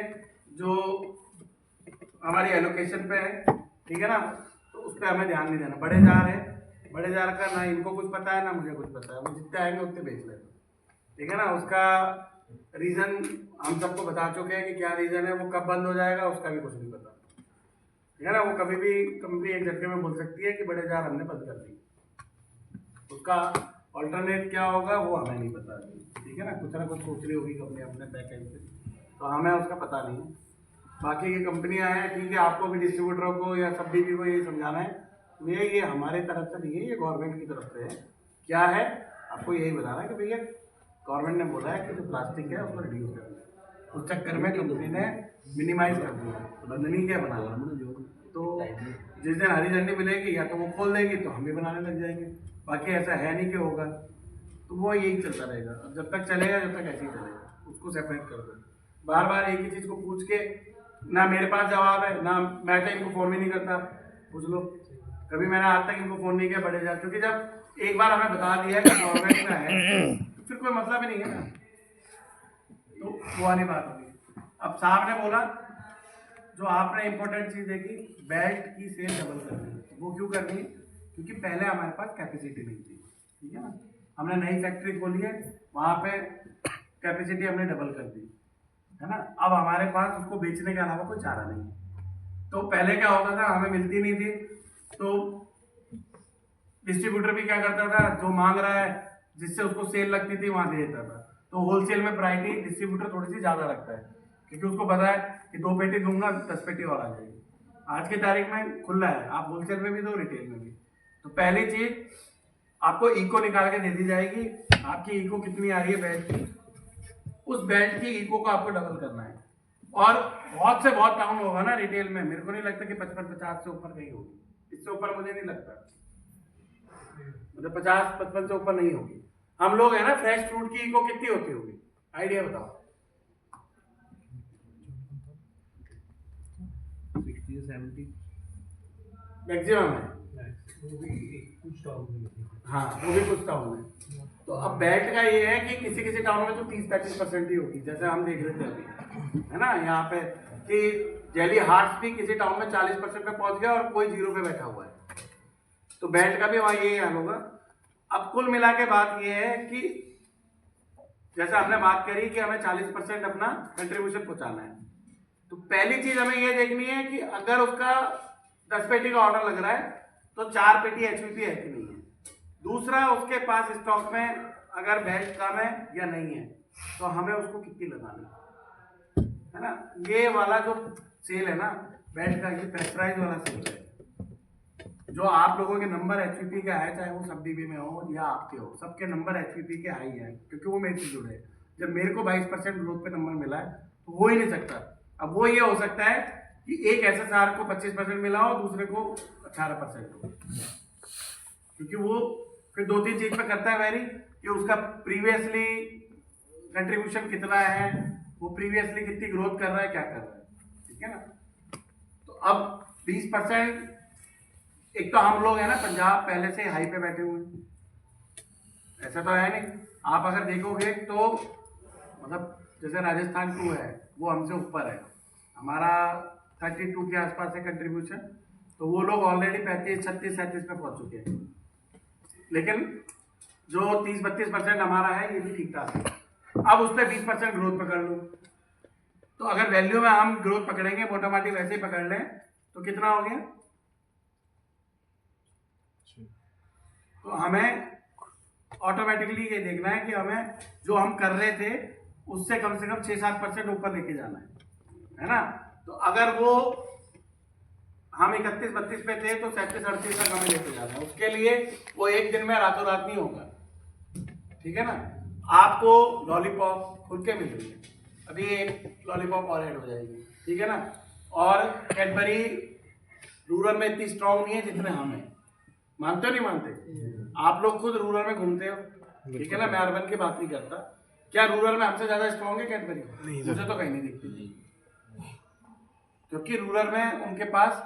जो हमारी एलोकेशन पे है, ठीक है ना, तो उस पर हमें ध्यान नहीं देना। बड़े जार है, बड़े जार का ना इनको कुछ पता है ना मुझे कुछ पता है, वो जितने आएंगे उतने बेच लेते, ठीक है ना। उसका रीज़न हम सबको बता चुके हैं कि क्या रीज़न है, वो कब बंद हो जाएगा उसका भी कुछ नहीं पता। ठीक है ना। वो कभी भी कंपनी एक झटके में बोल सकती है कि बड़े जार हमने बंद कर दी, उसका ऑल्टरनेट क्या होगा वो हमें नहीं पता। ठीक है ना, कुछ ना कुछ सोच रही होगी कंपनी अपने बैक एंड से, तो हमें उसका पता नहीं है। बाकी ये कंपनियां हैं, ठीक है, आपको भी डिस्ट्रीब्यूटरों को या सब भी को ये समझाना है, ये हमारे तरफ से नहीं है, ये गवर्नमेंट की तरफ से है। क्या है, आपको यही बताना है कि भैया गवर्नमेंट ने बोला है कि जो प्लास्टिक है उसको रिड्यूस करना है, उस चक्कर में कंपनी ने मिनिमाइज कर दिया, बंदनी क्या बनाना। तो जिस दिन हरी झंडी मिलेगी या तो वो खोल देगी तो हम भी बनाने लग जाएंगे, बाकी ऐसा है नहीं कि होगा। तो वो यही चलता रहेगा, अब जब तक चलेगा जब तक ऐसे ही चलेगा, उसको सेपरेट कर दो। बार बार एक ही चीज़ को पूछ के, ना मेरे पास जवाब है, ना मैं तो इनको फ़ोन भी नहीं करता, पूछ लो। कभी मैंने आज तक इनको फ़ोन नहीं किया बड़े जार, क्योंकि जब एक बार हमें बता दिया कि गवर्नमेंट का है तो फिर कोई मतलब ही नहीं है ना, तो वो वाली बात होगी। अब साहब ने बोला जो आपने इम्पोर्टेंट चीज़ देखी, बेल्ट की सेल डबल करनी है। वो क्यों करनी है? क्योंकि पहले हमारे पास कैपेसिटी नहीं थी, ठीक है ना। हमने नई फैक्ट्री खोली है, वहाँ पे कैपेसिटी हमने डबल कर दी, है ना। अब हमारे पास उसको बेचने के अलावा कोई चारा नहीं है। तो पहले क्या होता था, हमें मिलती नहीं थी, तो डिस्ट्रीब्यूटर भी क्या करता था, जो मांग रहा है जिससे उसको सेल लगती थी वहाँ दे देता था। तो होलसेल में प्रायोरिटी डिस्ट्रीब्यूटर थोड़ी सी ज़्यादा रखता है, क्योंकि उसको पता है कि 2 पेटी दूंगा 10 पेटी और आ जाएगी। आज की तारीख में खुला है, आप होलसेल में भी दो, रिटेल में भी। तो पहली चीज आपको इको निकाल के दे दी जाएगी, आपकी इको कितनी आ रही है बेल्ट की, उस बेल्ट की इको को आपको डबल करना है। और बहुत से बहुत टाउन होगा ना रिटेल में, मेरे को नहीं लगता कि 55-50 से ऊपर नहीं होगी, इससे ऊपर मुझे नहीं लगता, मतलब 50-55 से ऊपर नहीं होगी। हम लोग है ना, फ्रेश फ्रूट की इको कितनी होती होगी, आइडिया बताओ। 60-70 मैक्सिमम है, कुछ टाउन में हाँ वो भी कुछ टाउन में। तो अब बेल्ट का ये है कि किसी किसी टाउन में तो 30-35% ही होगी, जैसे हम देख रहे थे अभी, है ना, यहाँ पे कि जेली हार्ट्स भी किसी टाउन में 40% पे पहुंच गया और कोई 0 पे बैठा हुआ है। तो बेल्ट का भी वहाँ यही हाल होगा। अब कुल मिला के बात ये है कि जैसे हमने बात करी कि हमें 40% अपना कंट्रीब्यूशन पहुंचाना है, तो पहली चीज हमें ये देखनी है कि अगर उसका 10 पेटी का ऑर्डर लग रहा है तो 4 पेटी एचवीपी है कि नहीं है। दूसरा, उसके पास स्टॉक में अगर बेल्ट कम है या नहीं है तो हमें उसको कितनी लगानी है ना। ये वाला जो सेल है ना बेल्ट का, ये प्रेशराइज वाला सेल है। जो आप लोगों के नंबर एचवीपी के आए, चाहे वो सब डीबी में हो या आपके हो, सबके नंबर एचवीपी के हाई है, क्योंकि वो मेरे से जुड़े हैं। जब मेरे को 22% ग्रोथ पे नंबर मिला है तो हो ही नहीं सकता। अब वो ये हो सकता है कि एक एसएसआर को 25% मिला हो, दूसरे को 18% हो, क्योंकि वो फिर 2-3 चीज पे करता है वेरी, कि उसका प्रीवियसली कंट्रीब्यूशन कितना है, वो प्रीवियसली कितनी ग्रोथ कर रहा है, क्या कर रहा है, ठीक है ना। तो अब 20%, एक तो हम लोग है ना पंजाब पहले से हाई पे बैठे हुए हैं, ऐसा तो है नहीं। आप अगर देखोगे तो मतलब जैसे राजस्थान 2 है वो हमसे ऊपर है, हमारा 32 के आसपास है कंट्रीब्यूशन, तो वो लोग ऑलरेडी 35, 36, 37 पे पहुंच चुके हैं। लेकिन जो 30-32% हमारा है ये भी ठीक ठाक है। अब उस पर 20% ग्रोथ पकड़ लो, तो अगर वैल्यू में हम ग्रोथ पकड़ेंगे, मोटा माटी वैसे ही पकड़ लें, तो कितना हो गया। तो हमें ऑटोमेटिकली ये देखना है कि हमें जो हम कर रहे थे उससे कम से कम 6-7% ऊपर लेके जाना है ना। तो अगर वो हम 31-32 पे थे तो 37-38 तक हमें लेके जाना है। उसके लिए वो एक दिन में रातों रात नहीं होगा, ठीक है ना। आपको लॉलीपॉप खुल के मिल रही है, अभी एक लॉलीपॉप और ऐड हो जाएगी, ठीक है ना। और कैडबरी रूरल में इतनी स्ट्रांग नहीं है जितने हम हैं, मानते हो नहीं मानते। आप लोग खुद रूरल में घूमते हो, ठीक है ना, मैं अर्बन की बात नहीं करता। क्या रूरल में हमसे ज्यादा स्ट्रांग है कैडबरी? मुझे तो कहीं नहीं दिखती, क्योंकि रूरल में उनके पास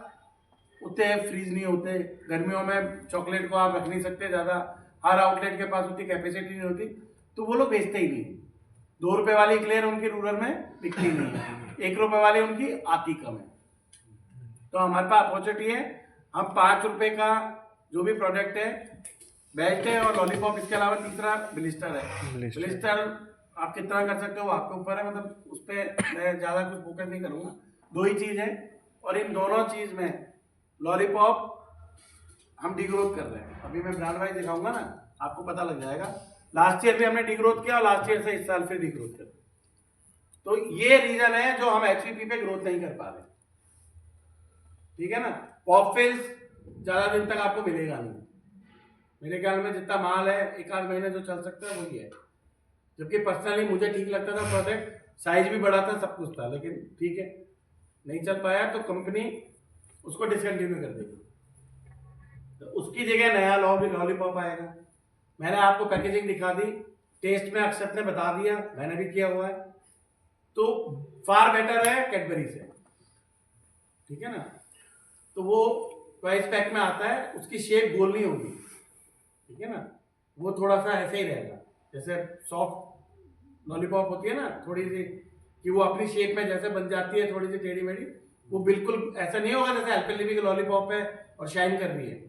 उतने फ्रीज नहीं होते, गर्मियों में चॉकलेट को आप रख नहीं सकते ज्यादा, हर आउटलेट के पास उतनी कैपेसिटी नहीं होती, तो वो लोग बेचते ही नहीं। 2 रुपए वाली क्लियर उनकी रूरल में बिकती नहीं है, 1 रुपए वाली उनकी आती कम है। तो हमारे पास अपॉर्चुनिटी है, हम 5 रुपए का जो भी प्रोडक्ट है, बेल्ट है और लॉलीपॉप, इसके अलावा तीसरा ब्लिस्टर है। ब्लिस्टर आप कितना कर सकते हो वो आपके ऊपर है, मतलब उस पर मैं ज़्यादा कुछ फोकस नहीं करूँगा। 2 ही चीज़ है, और इन दोनों चीज में लॉलीपॉप हम डिग्रोथ कर रहे हैं। अभी मैं ब्रांड वाइज दिखाऊंगा ना, आपको पता लग जाएगा। लास्ट ईयर भी हमने डिग्रोथ किया और लास्ट ईयर से इस साल फिर डिग्रोथ कर। तो ये रीजन है जो हम एचवीपी पे ग्रोथ नहीं कर पा रहे, ठीक है ना। पॉपफिल्स ज्यादा दिन तक आपको मिलेगा नहीं, मेरे ख्याल में जितना माल है 1-8 महीने जो चल सकता है वही है। जबकि पर्सनली मुझे ठीक लगता था प्रोडक्ट, साइज भी बड़ा था, सब कुछ था, लेकिन ठीक है नहीं चल पाया तो कंपनी उसको डिसकंटिन्यू कर देगी। तो उसकी जगह नया लॉलीपॉप आएगा। मैंने आपको पैकेजिंग दिखा दी, टेस्ट में अक्षत ने बता दिया, मैंने भी किया हुआ है, तो फार बेटर है कैडबरी से, ठीक है ना। तो वो ट्वाइस पैक में आता है, उसकी शेप गोल नहीं होगी, ठीक है ना, वो थोड़ा सा ऐसे ही रहेगा जैसे सॉफ्ट लॉलीपॉप होती है ना, थोड़ी सी कि वो अपनी शेप में जैसे बन जाती है, थोड़ी सी टेढ़ी मेढ़ी, वो बिल्कुल ऐसा नहीं होगा जैसे एल्पेनलिबे की लॉलीपॉप है और शाइन कर रही है,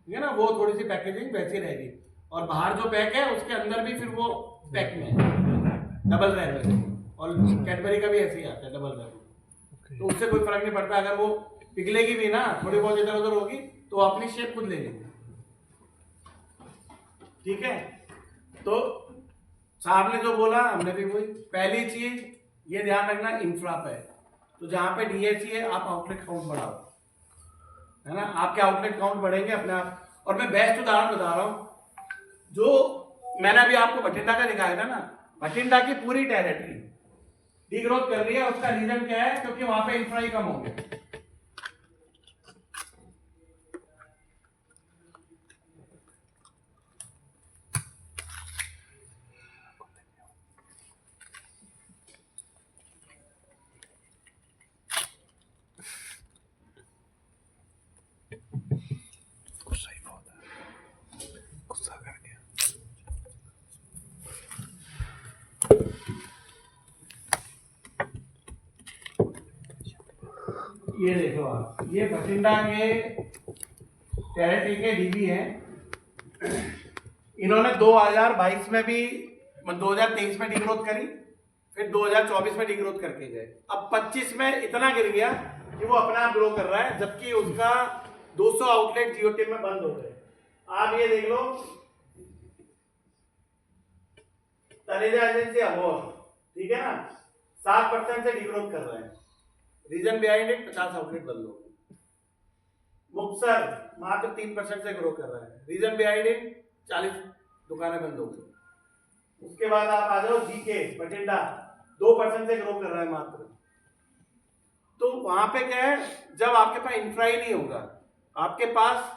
ठीक है ना। वो थोड़ी सी पैकेजिंग वैसी रहेगी, और बाहर जो पैक है उसके अंदर भी फिर वो पैक में है, डबल रैप है, और कैडबरी का भी ऐसे ही आता है डबल रैप। तो उससे कोई फर्क नहीं पड़ता, अगर वो पिघलेगी भी ना, थोड़ी बहुत इधर उधर होगी तो अपनी शेप खुद ले लेगी, ठीक है। तो साहब ने जो बोला हमने भी वही। पहली चीज ये ध्यान रखना, इंफ्रा पे, तो जहां पे डीएसी है आप आउटलेट काउंट बढ़ाओ, है ना, आपके आउटलेट काउंट बढ़ेंगे अपने आप। और मैं बेस्ट उदाहरण बता रहा हूं, जो मैंने अभी आपको बठिंडा का दिखाया था ना, बठिंडा की पूरी टेरिटरी डिग्रोथ कर रही है। उसका रीजन क्या है? क्योंकि वहां पे इंफ्रा ही कम हो गया। ये देखो आप, ये बठिंडा के टेरिटरी के डीबी हैं। इन्होंने 2022 में भी 2023 में डिग्रोथ करी, फिर 2024 में डिग्रोथ करके गए। अब 25 में इतना गिर गया कि वो अपना आप ग्रो कर रहा है, जबकि उसका 200 आउटलेट जियो टिम में बंद हो गए। आप ये देख लो, तनेजा एजेंसी अबोर, ठीक है ना, 7% से डिग्रोथ कर रहे हैं। रीजन बिहाइंड इट, 50 आउटलेट बंद हो गए। मुक्तसर मात्र 3% से ग्रो कर रहा है। रीजन बिहाइंड इट, 40 दुकानें बंद हो गई। उसके बाद आप आ जाओ जीके बठिंडा, 2% से ग्रो कर रहा है मात्र। तो वहां पे क्या है, जब आपके पास इंफ्रा ही नहीं होगा, आपके पास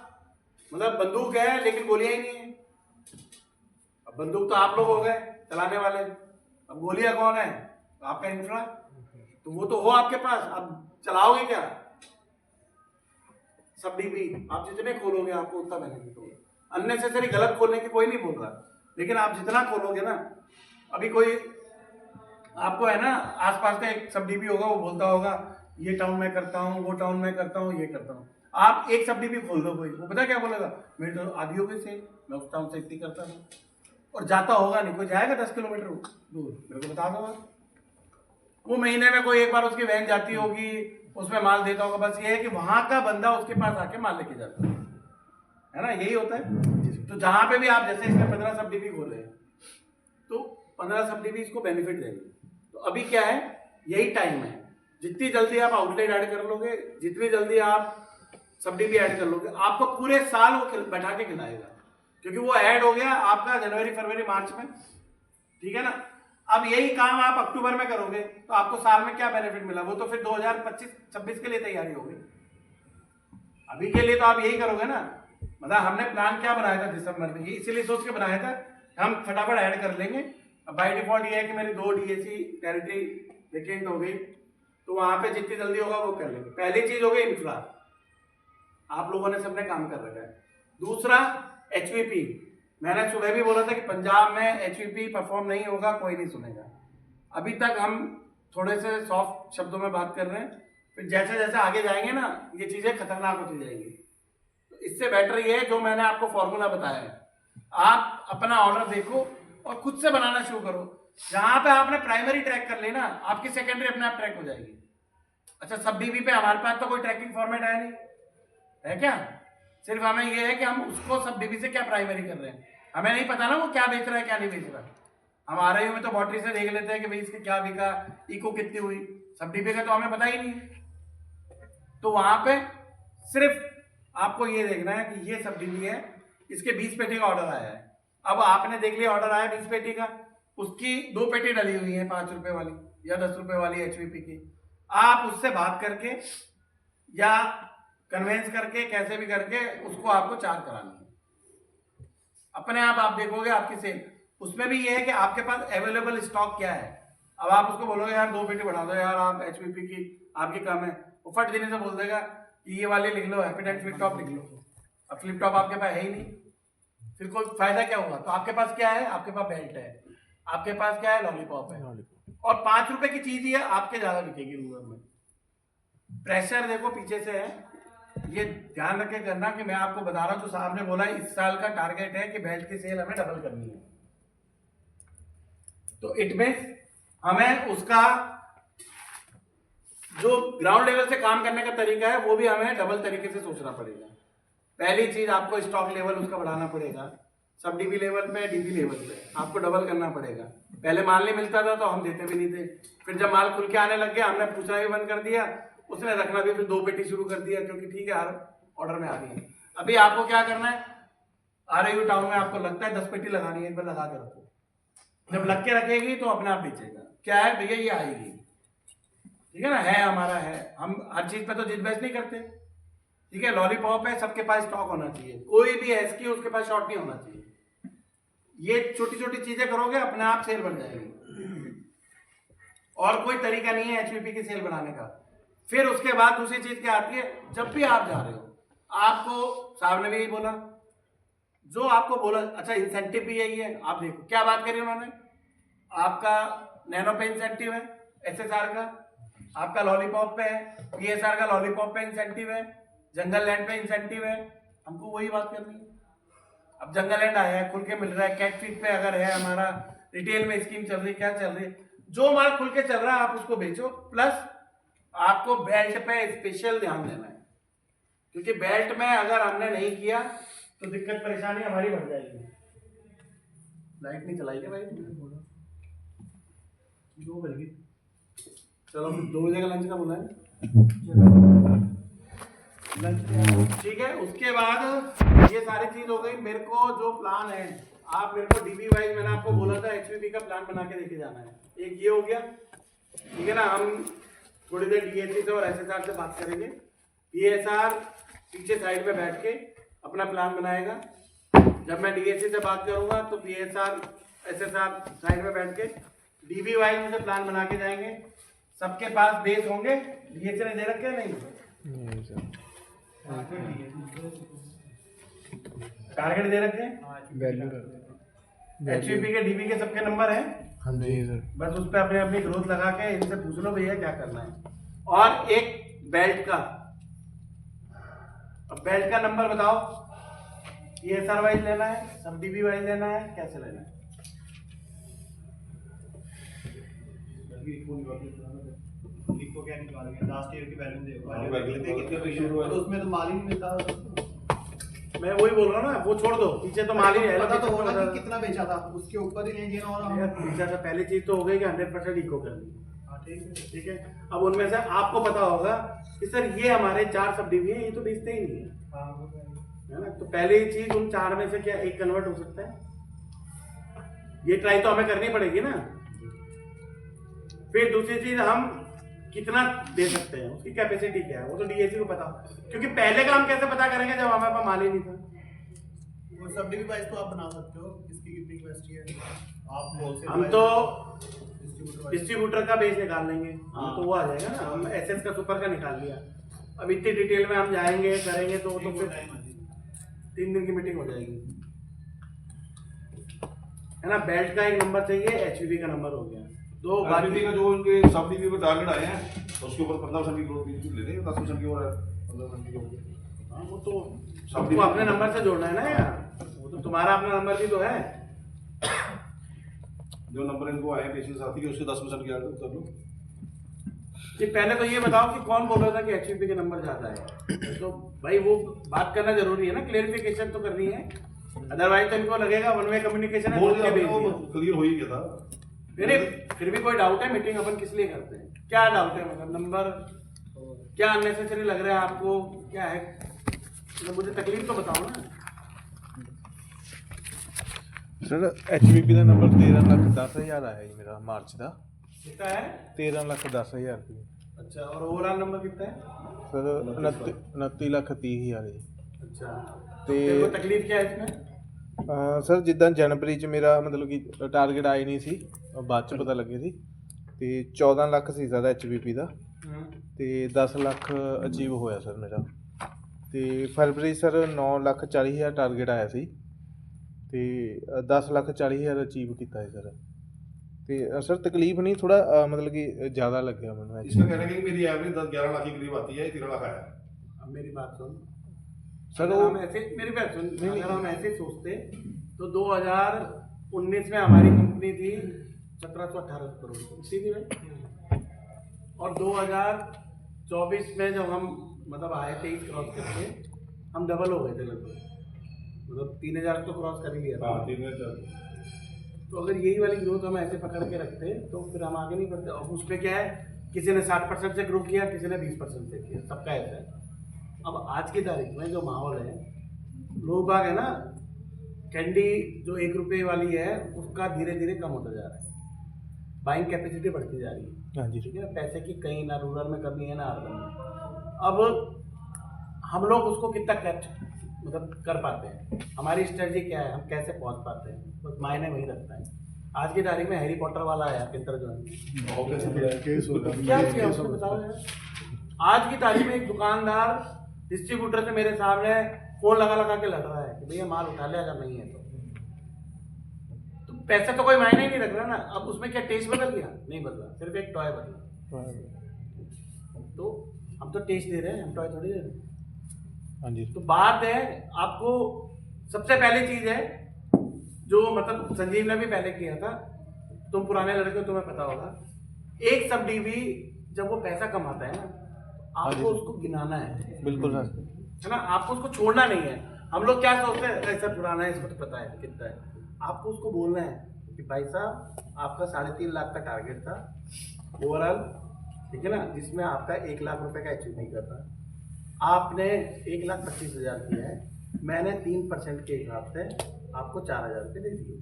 मतलब बंदूक है लेकिन गोलियां ही नहीं है। अब बंदूक तो आप लोग हो गए चलाने वाले, अब गोलियां कौन है? आपका इंफ्रा, तो वो तो हो आपके पास, अब चलाओगे क्या? सब डीबी आप जितने खोलोगे आपको उतना बेनिफिट होगा। अननेसेसरी गलत खोलने की कोई नहीं बोल रहा, लेकिन आप जितना खोलोगे ना, अभी कोई आपको है ना आसपास का एक सब डीबी होगा, वो बोलता होगा ये टाउन में करता हूँ, वो टाउन में करता हूँ, ये करता हूँ। आप एक सब डीबी खोल दो, कोई वो पता क्या बोलेगा, मेरे तो आदि हो गए से मैं उस टाउन से इतनी करता हूँ, और जाता होगा नहीं, कोई जाएगा 10 किलोमीटर दूर, मेरे को बता दो। वो महीने में कोई एक बार उसकी वैन जाती होगी, उसमें माल देता होगा, बस ये है कि वहां का बंदा उसके पास आके माल लेके जाता है ना, यही होता है। तो जहां पे भी आप जैसे इसमें 15 सब डीबी खोले, तो 15 सब डीबी इसको बेनिफिट देंगे। तो अभी क्या है, यही टाइम है, जितनी जल्दी आप आउटलेट ऐड कर लोगे, जितनी जल्दी आप सब डीबी ऐड कर लोगे, आपको पूरे साल वो बैठा के खिलाएगा, क्योंकि वो ऐड हो गया आपका जनवरी फरवरी मार्च में, ठीक है ना। अब यही काम आप अक्टूबर में करोगे तो आपको साल में क्या बेनिफिट मिला, वो तो फिर 2025-26 के लिए तैयारी होगी। अभी के लिए तो आप यही करोगे ना, मतलब हमने प्लान क्या बनाया था दिसंबर में, ये इसीलिए सोच के बनाया था हम फटाफट ऐड कर लेंगे। अब बाय डिफॉल्ट ये है कि मेरी 2 डीएसी टेरिटरी वेकेंट हो गई, तो वहां पे जितनी जल्दी होगा वो कर लेंगे। पहली चीज हो गई इंफ्रा, आप लोगों ने सबने काम कर रखा है। दूसरा एचवीपी, मैंने सुबह भी बोला था कि पंजाब में एचवीपी परफॉर्म नहीं होगा, कोई नहीं सुनेगा। अभी तक हम थोड़े से सॉफ्ट शब्दों में बात कर रहे हैं, फिर जैसे जैसे आगे जाएंगे ना ये चीजें खतरनाक होती जाएंगी। तो इससे बेटर ये है जो मैंने आपको फॉर्मूला बताया है, आप अपना ऑर्डर देखो और खुद से बनाना शुरू करो। जहां पे आपने प्राइमरी ट्रैक कर लेना, आपकी सेकेंडरी अपने आप ट्रैक हो जाएगी। अच्छा, सब डीबी पे हमारे पास तो कोई ट्रैकिंग फॉर्मेट है नहीं, है क्या? सिर्फ हमें ये है कि हम उसको सब डीबी से क्या प्राइमरी कर रहे हैं, हमें नहीं पता ना वो क्या बेच रहा है क्या नहीं बेच रहा। हम आ रहे में तो बॉटरी से देख लेते हैं कि भाई इसके क्या बिका, इको कितनी हुई, सब डीबी का तो हमें पता ही नहीं। तो वहां पे सिर्फ आपको ये देखना है कि ये सब डीबी है, इसके 20 पेटी का ऑर्डर आया है। अब आपने देख लिया ऑर्डर आया 20 पेटी का, उसकी 2 पेटी डली हुई है 5 रुपए वाली या 10 रुपए वाली एचवीपी की। आप उससे बात करके या कन्वेंस करके कैसे भी करके उसको आपको चार्ज करानी है। अपने आप देखोगे आपकी सेल। उसमें भी ये है कि आपके पास अवेलेबल स्टॉक क्या है। अब आप उसको बोलोगे यार 2 पेटी बढ़ा दो यार, आप एचवीपी की आपकी कम है, वो फट देने से बोल देगा कि ये वाले लिख लो, हैप्पीडेंट फ्लिप टॉप लिख लो। अब फ्लिप टॉप आपके पास है ही नहीं, फिर कोई फायदा क्या हुआ? तो आपके पास क्या है? आपके पास बेल्ट है, आपके पास क्या है? लॉलीपॉप है, और 5 रुपए की चीज ही है, आपके ज्यादा बिकेगी रूरल में। प्रेशर देखो पीछे से है, ये ध्यान रख के करना कि मैं आपको बता रहा हूं। तो साहब ने बोला इस साल का टारगेट है कि बेल्ट की सेल हमें डबल करनी है, तो इट मींस हमें उसका जो ग्राउंड लेवल से काम करने का तरीका है वो भी हमें डबल तरीके से सोचना पड़ेगा। पहली चीज आपको स्टॉक लेवल उसका बढ़ाना पड़ेगा, सब डीबी लेवल पे, डीबी लेवल पे आपको डबल करना पड़ेगा। पहले माल नहीं मिलता था तो हम देते भी नहीं थे, फिर जब माल खुल के आने लग गया हमने पूछना भी बंद कर दिया, उसने रखना भी फिर 2 पेटी शुरू कर दिया, क्योंकि ठीक है हर ऑर्डर में आ रही है। अभी आपको क्या करना है, RIU टाउन में आपको लगता है 10 पेटी लगानी है, एक बार लगा के रखो, जब लग के रखेगी तो अपने आप बेचेगा। क्या है भैया, ये आएगी, ठीक है ना, है हमारा है, हम हर चीज पे तो जिद बहस नहीं करते, ठीक है। लॉलीपॉप है, सबके पास स्टॉक होना चाहिए, कोई भी एसक्यू उसके पास शॉर्ट नहीं होना चाहिए। ये छोटी छोटी चीजें करोगे अपने आप सेल बढ़ जाएगी, और कोई तरीका नहीं है एचवीपी की सेल बढ़ाने का। फिर उसके बाद दूसरी चीज क्या आती है, जब भी आप जा रहे हो आपको साहब ने भी यही बोला, जो आपको बोला, अच्छा इंसेंटिव भी यही है। आप देखो क्या बात करी उन्होंने, आपका नैनो पे इंसेंटिव है SSR का, आपका लॉलीपॉप पे है, PSR का लॉलीपॉप पे इंसेंटिव है, जंगल लैंड पे इंसेंटिव है, हमको वही बात करनी है। अब जंगल लैंड आया है, खुल के मिल रहा है, कैट फीड पे अगर है हमारा रिटेल में स्कीम चल रही है, क्या चल रही है, जो माल खुल के चल रहा है आप उसको बेचो। प्लस आपको बेल्ट पे स्पेशल ध्यान देना है, क्योंकि बेल्ट में अगर हमने नहीं किया तो दिक्कत परेशानी हमारी बढ़ जाएगी। लाइट नहीं चलाएगी भाई, 2 बज गई, चलो 2 बजे का लंच का बोला है, ठीक है। उसके बाद ये सारी चीज हो गई। मेरे को जो प्लान है, आप मेरे को डीबी वाइज, मैंने आपको बोला था एचवीपी का प्लान बना के लेके जाना है। एक ये हो गया, ठीक है ना। हम थोड़ी देर डीएससी से और SSR से बात करेंगे। PSR पीछे साइड पे बैठ के अपना प्लान बनाएगा, जब मैं डीएससी से बात करूंगा तो PSR SSR साइड में बैठ के डीबी वाइज से प्लान बना के जाएंगे। सबके पास बेस होंगे, डीएससी ने दे रखे हैं नहीं सर, टारगेट दे रखे हैं, वैल्यू एचवीपी के डीबी के सबके नंबर हैं, हाँ जी सर। बस उस पर अपनी अपनी ग्रोथ लगा के इनसे पूछ लो भैया क्या करना है। और एक बेल्ट का, अब बेल्ट का नंबर बताओ, PSR वाइज लेना है, सब डीबी वाइज लेना है, कैसे लेना है? इको क्या निकालेंगे, लास्ट ईयर की वैल्यू हाँ, तो उसमें तो माल ही नहीं मिलता। मैं वही बोल रहा हूँ ना, वो छोड़ दो, पीछे तो माल ही है, पता तो होना कि कितना बेचा था, उसके ऊपर ही लेंगे ना। और पीछे से पहली चीज तो हो गई कि 100% इको करनी, ठीक है। अब उनमें से आपको पता होगा कि सर ये हमारे 4 सब डीबी है, ये तो बेचते ही नहीं है ना। तो पहली चीज उन 4 में से क्या एक कन्वर्ट हो सकता है, ये ट्राई तो हमें करनी पड़ेगी ना। फिर दूसरी चीज, हम कितना दे सकते हैं, उसकी कैपेसिटी क्या है, वो तो डीएससी को पता, क्योंकि पहले का हम कैसे पता करेंगे जब हमारे पास माल ही नहीं था। वो सब डीबी वाइज तो आप बना सकते हो, किसकी कितनी कैपेसिटी है आप होलसेल। हम तो डिस्ट्रीब्यूटर का बेस निकाल लेंगे, हम तो वो आ जाएगा ना, हम एसएस का सुपर का निकाल लिया। अब इतनी डिटेल में हम जाएंगे करेंगे तो फिर 3 दिन की मीटिंग हो जाएगी, है ना। बेल्ट का एक नंबर चाहिए, एचवीपी का नंबर हो गया, 2 बाकी का जो उनके सब डीबी पे टारगेट आए हैं उसके ऊपर 15% की ग्रोथ ले लेंगे, 10% की और 15% की होगी। हाँ, वो तो सबको अपने नंबर से जोड़ना है ना यार, वो तो तुम्हारा अपना नंबर भी तो है। जो नंबर इनको आए पेशेंट साथी के, उसके 10% की आगे कर लो। कि पहले तो ये बताओ कि कौन बोल रहा था कि एचयूपी के नंबर ज़्यादा है, तो भाई वो बात करना जरूरी है ना, क्लेरिफिकेशन तो करनी है, अदरवाइज तो इनको लगेगा वन वे कम्युनिकेशन है, बोल के भेज दिया। क्लियर हो ही गया था। नहीं फिर भी कोई डाउट है, मीटिंग अपन किस लिए करते हैं, क्या डाउट है, मतलब नंबर क्या अननेसेसरी लग रहा है आपको, क्या है, तो मुझे तकलीफ तो बताओ ना। सर HVP ਦਾ ਨੰਬਰ 13,10,000 ਆਇਆ ਜੀ ਮੇਰਾ ਮਾਰਚ ਦਾ। कितना है? 13,10,000 रुपये। अच्छा, और ओवरऑल नंबर कितना है? सर 29,30,000 ਜੀ। अच्छा, ਤੇ तेरे को तकलीफ क्या है इसमें? ਸਰ ਜਿੱਦਾਂ ਜਨਵਰੀ 'ਚ ਮੇਰਾ ਮਤਲਬ ਕਿ ਟਾਰਗੇਟ ਆਏ ਨਹੀਂ ਸੀ, ਬਾਅਦ 'ਚ ਪਤਾ ਲੱਗੇ ਸੀ, ਤੇ 14 ਲੱਖ ਸੀ ਸਰ HVP ਦਾ, ਤੇ 10 ਲੱਖ ਅਚੀਵ ਹੋਇਆ ਸਰ ਮੇਰਾ। ਤੇ ਫਰਵਰੀ ਸਰ 9,40,000 ਟਾਰਗੇਟ ਆਇਆ ਸੀ, ਤੇ 10,40,000 ਅਚੀਵ ਕੀਤਾ ਹੈ ਸਰ। ਤੇ ਸਰ ਤਕਲੀਫ नहीं थोड़ा मतलब कि ज़्यादा लग गया मैंने। इसका कहना है कि मेरी एवरेज 10-11 लाख के करीब आती है, 13 लाख आया। अब मेरी बात सुन सर अगर हम ऐसे, मेरी बात सुन, अगर हम ऐसे सोचते तो 2019 में हमारी कंपनी थी 1718 करोड़ सीधी में, और 2024 में जब हम मतलब आए 23 क्रॉस करके हम डबल हो गए थे लगभग, मतलब 3,000 तो क्रॉस कर ही लिया था। हाँ 3,000। तो अगर यही वाली ग्रोथ हम ऐसे पकड़ के रखते तो फिर हम आगे नहीं बढ़ते। अब उस पर क्या है, किसी ने 60% से ग्रो किया, किसी ने 20% से किया, सबका ऐसा है। अब आज की तारीख में जो माहौल है, लोग बाग है ना, कैंडी जो 1 रुपये वाली है उसका धीरे धीरे कम होता जा रहा है, बाइंग कैपेसिटी बढ़ती जा रही है। हाँ जी। ठीक है, पैसे की कहीं ना रूरल में कमी है ना अर्बन में। अब हम लोग उसको कितना कैच मतलब कर पाते हैं, हमारी स्ट्रेटजी क्या है, हम कैसे पहुंच पाते हैं, बस मायने वही रखता है। आज की तारीख में हैरी पॉटर वाला आया किंतर जो है, क्या किया उसने बताओ यार। आज की तारीख में एक दुकानदार डिस्ट्रीब्यूटर से मेरे सामने फोन लगा लगा के लड़ रहा है कि भैया माल उठा ले अगर नहीं है तो पैसा तो कोई मायने ही नहीं रख रहा ना। अब उसमें क्या टेस्ट बदल गया? नहीं बदला, सिर्फ एक टॉय बदला। तो हम तो टेस्ट दे रहे हैं, हम टॉय थोड़ी दे रहे हैं। हाँ जी। तो बात है, आपको सबसे पहले चीज है जो मतलब संजीव ने भी पहले किया था, तुम पुराने लड़के हो तुम्हें पता होगा, एक सब डीवी जब वो पैसा कमाता है ना, आपको उसको गिनाना है। बिल्कुल सर, है ना, आपको उसको छोड़ना नहीं है। हम लोग क्या सोचते हैं, ऐसा पुराना है इसको तो पता है कितना है, आपको उसको बोलना है कि भाई साहब आपका 3.5 लाख का टारगेट था ओवरऑल, ठीक है ना, जिसमें आपका 1 लाख रुपए का अचीव नहीं करता, आपने 1,25,000 किया है, मैंने 3% के हिसाब से आपको 4,000 रुपये दे दिए।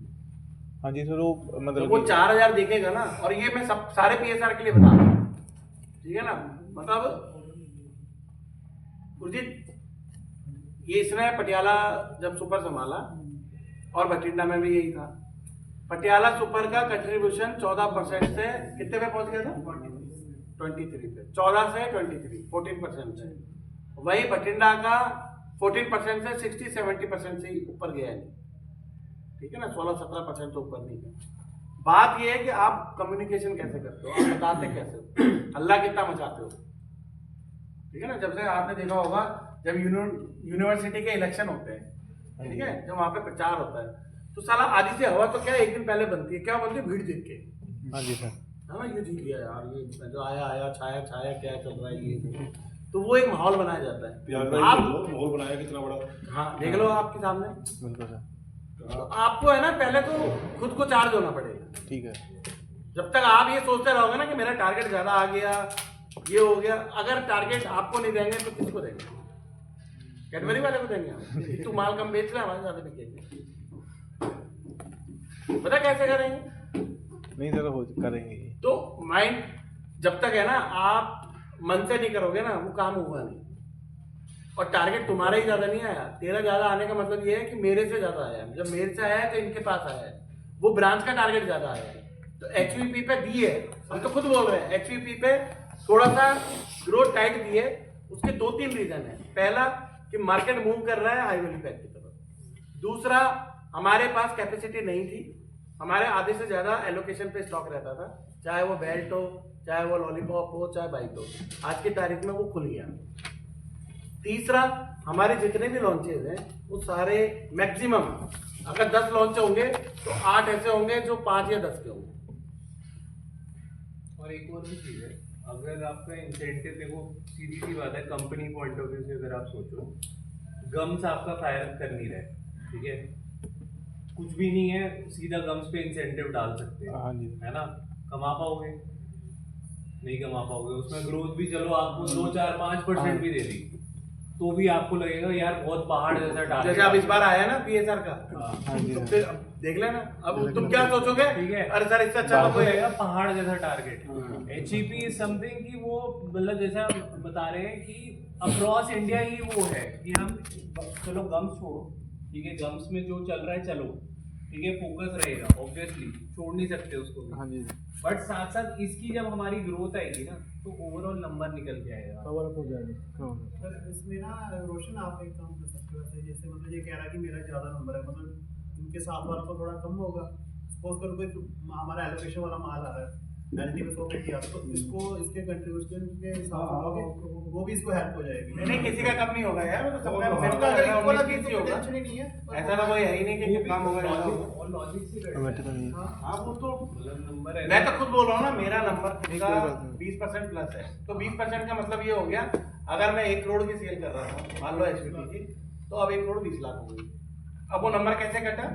हाँ जी सर, वो तो मतलब वो 4,000 देखेगा ना, और ये मैं सब सारे PSR के लिए बता रहा हूँ, ठीक है ना, मतलब उर्जित ये इसने पटियाला जब सुपर संभाला और बठिंडा में भी यही था, पटियाला सुपर का कंट्रीब्यूशन 14% से कितने पे पहुंच गया था? 23 पे, 14 से 23, 14% से। वही बठिंडा का 14% से 60-70% से ऊपर गया है, ठीक है ना, 16-17% तो ऊपर नहीं गया। बात यह है कि आप कम्युनिकेशन कैसे करते हो, आप बताते कैसे हो, हल्ला कितना मचाते हो, ठीक है ना। जब से आपने देखा होगा जब यूनिवर्सिटी के इलेक्शन होते हैं, ठीक है, जब वहाँ पे प्रचार होता है तो साला आधी से हवा तो क्या एक दिन पहले बनती है, क्या बनती है, भीड़ देख के। हाँ जी सर, हाँ ये जीत गया यार, ये जो आया छाया क्या चल रहा है ये, तो वो एक माहौल बनाया जाता है। आप माहौल बनाया कितना बड़ा। हाँ देख लो आपके सामने, बिल्कुल सर, तो आपको है ना पहले तो खुद को चार्ज होना पड़ेगा। ठीक है। जब तक आप ये सोचते रहोगे ना कि मेरा टारगेट ज्यादा आ गया, ये हो गया, अगर टारगेट आपको नहीं देंगे तो किसको देंगे? कैडबरी वाले को देंगे हम, तू माल कम बेच ले हमारे ज्यादा बिकेंगे। पता कैसे करेंगे? नहीं सर, हो करेंगे। तो माइंड जब तक है ना आप मन से नहीं करोगे ना, वो काम होगा नहीं। और टारगेट तुम्हारा ही ज्यादा नहीं आया, तेरा ज्यादा आने का मतलब ये है कि मेरे से ज्यादा आया है। जब मेरे से आया है तो इनके पास आया है, वो ब्रांच का टारगेट ज्यादा आया है। तो HVP पे दी है, हम तो खुद बोल रहे हैं HVP पे थोड़ा सा ग्रोथ टाइट दी है। उसके 2-3 रीजन है। पहला कि मार्केट मूव कर रहा है हाई वैल्यू पैक की तरफ। दूसरा, हमारे पास कैपेसिटी नहीं थी, हमारे आधे से ज्यादा एलोकेशन पे स्टॉक रहता था, चाहे वो बेल्ट हो, चाहे वो लॉलीपॉप हो, चाहे बाइक हो। आज की तारीख में वो खुल गया। तीसरा, हमारे जितने भी लॉन्चेज हैं वो सारे मैक्सिमम अगर 10 लॉन्च होंगे तो 8 ऐसे होंगे जो 5 या 10 के होंगे। और एक और भी चीज़ है, अगर आपका इंसेंटिव देखो, सीधी सी बात है, कंपनी पॉइंट ऑफ व्यू से अगर आप सोचो, गम्स आपका फायर कर नहीं रहे, ठीक है, कुछ भी नहीं है, सीधा गम्स पे इंसेंटिव डाल सकते हैं, हाँ जी। है ना, कमा पाओगे? नहीं कमा पाओगे। उसमें ग्रोथ भी चलो आपको 2-4-5% भी दे दी, तो भी आपको लगेगा यार बहुत पहाड़ जैसा टारगेट। जैसे अब इस बार आया ना PSR का, हाँ जी, तो फिर अब देख लेना, अब तुम क्या सोचोगे? ठीक है। अरे सर इससे अच्छा तो कोई लगेगा पहाड़ जैसा टारगेट। HEP इज समथिंग कि वो मतलब जैसा बता रहे हैं कि अक्रॉस इंडिया ही वो है कि हम चलो गम्स छोड़ो, ठीक है, गम्स में जो चल रहा है चलो, ठीक है, फोकस रहेगा, ऑब्वियसली छोड़ नहीं सकते उसको भी। हाँ जी। बट साथ साथ इसकी जब हमारी ग्रोथ आएगी ना, तो ओवरऑल नंबर निकल के आएगा। कवर अप हो जाएगा। सर इसमें ना रोशन आप एक काम कर सकते हो ऐसे, जैसे मतलब ये कह रहा है कि मेरा ज़्यादा नंबर है, मतलब इनके साथ वाला तो थोड़ा कम होगा। सपोज करो कोई हमारा एलोकेशन वाला माल आ रहा है, एलटी में 100 किया, तो इसको इसके कंट्रीब्यूशन के हिसाब से लोगे, वो भी इसको हेल्प हो जाएगी। नहीं किसी का कम नहीं होगा यार, वो तो सबका सबका अगर अगर इक्वल इक्वल ही होगा, टेंशन ही नहीं है। ऐसा तो कोई है ही नहीं कि काम होगा ज्यादा होगा। और लॉजिक से करते टमाटर हैं। नहीं। हाँ वो तो मतलब नंबर है, मैं तो खुद बोल रहा हूँ ना, मेरा नंबर नहीं, का कोई बात नहीं। 20% प्लस है, तो 20% का मतलब ये हो गया, अगर मैं 1 करोड़ की सेल कर रहा था मान लो HVP की, तो अब 1 करोड़ 20 लाख हो गई। अब वो नंबर कैसे कटा?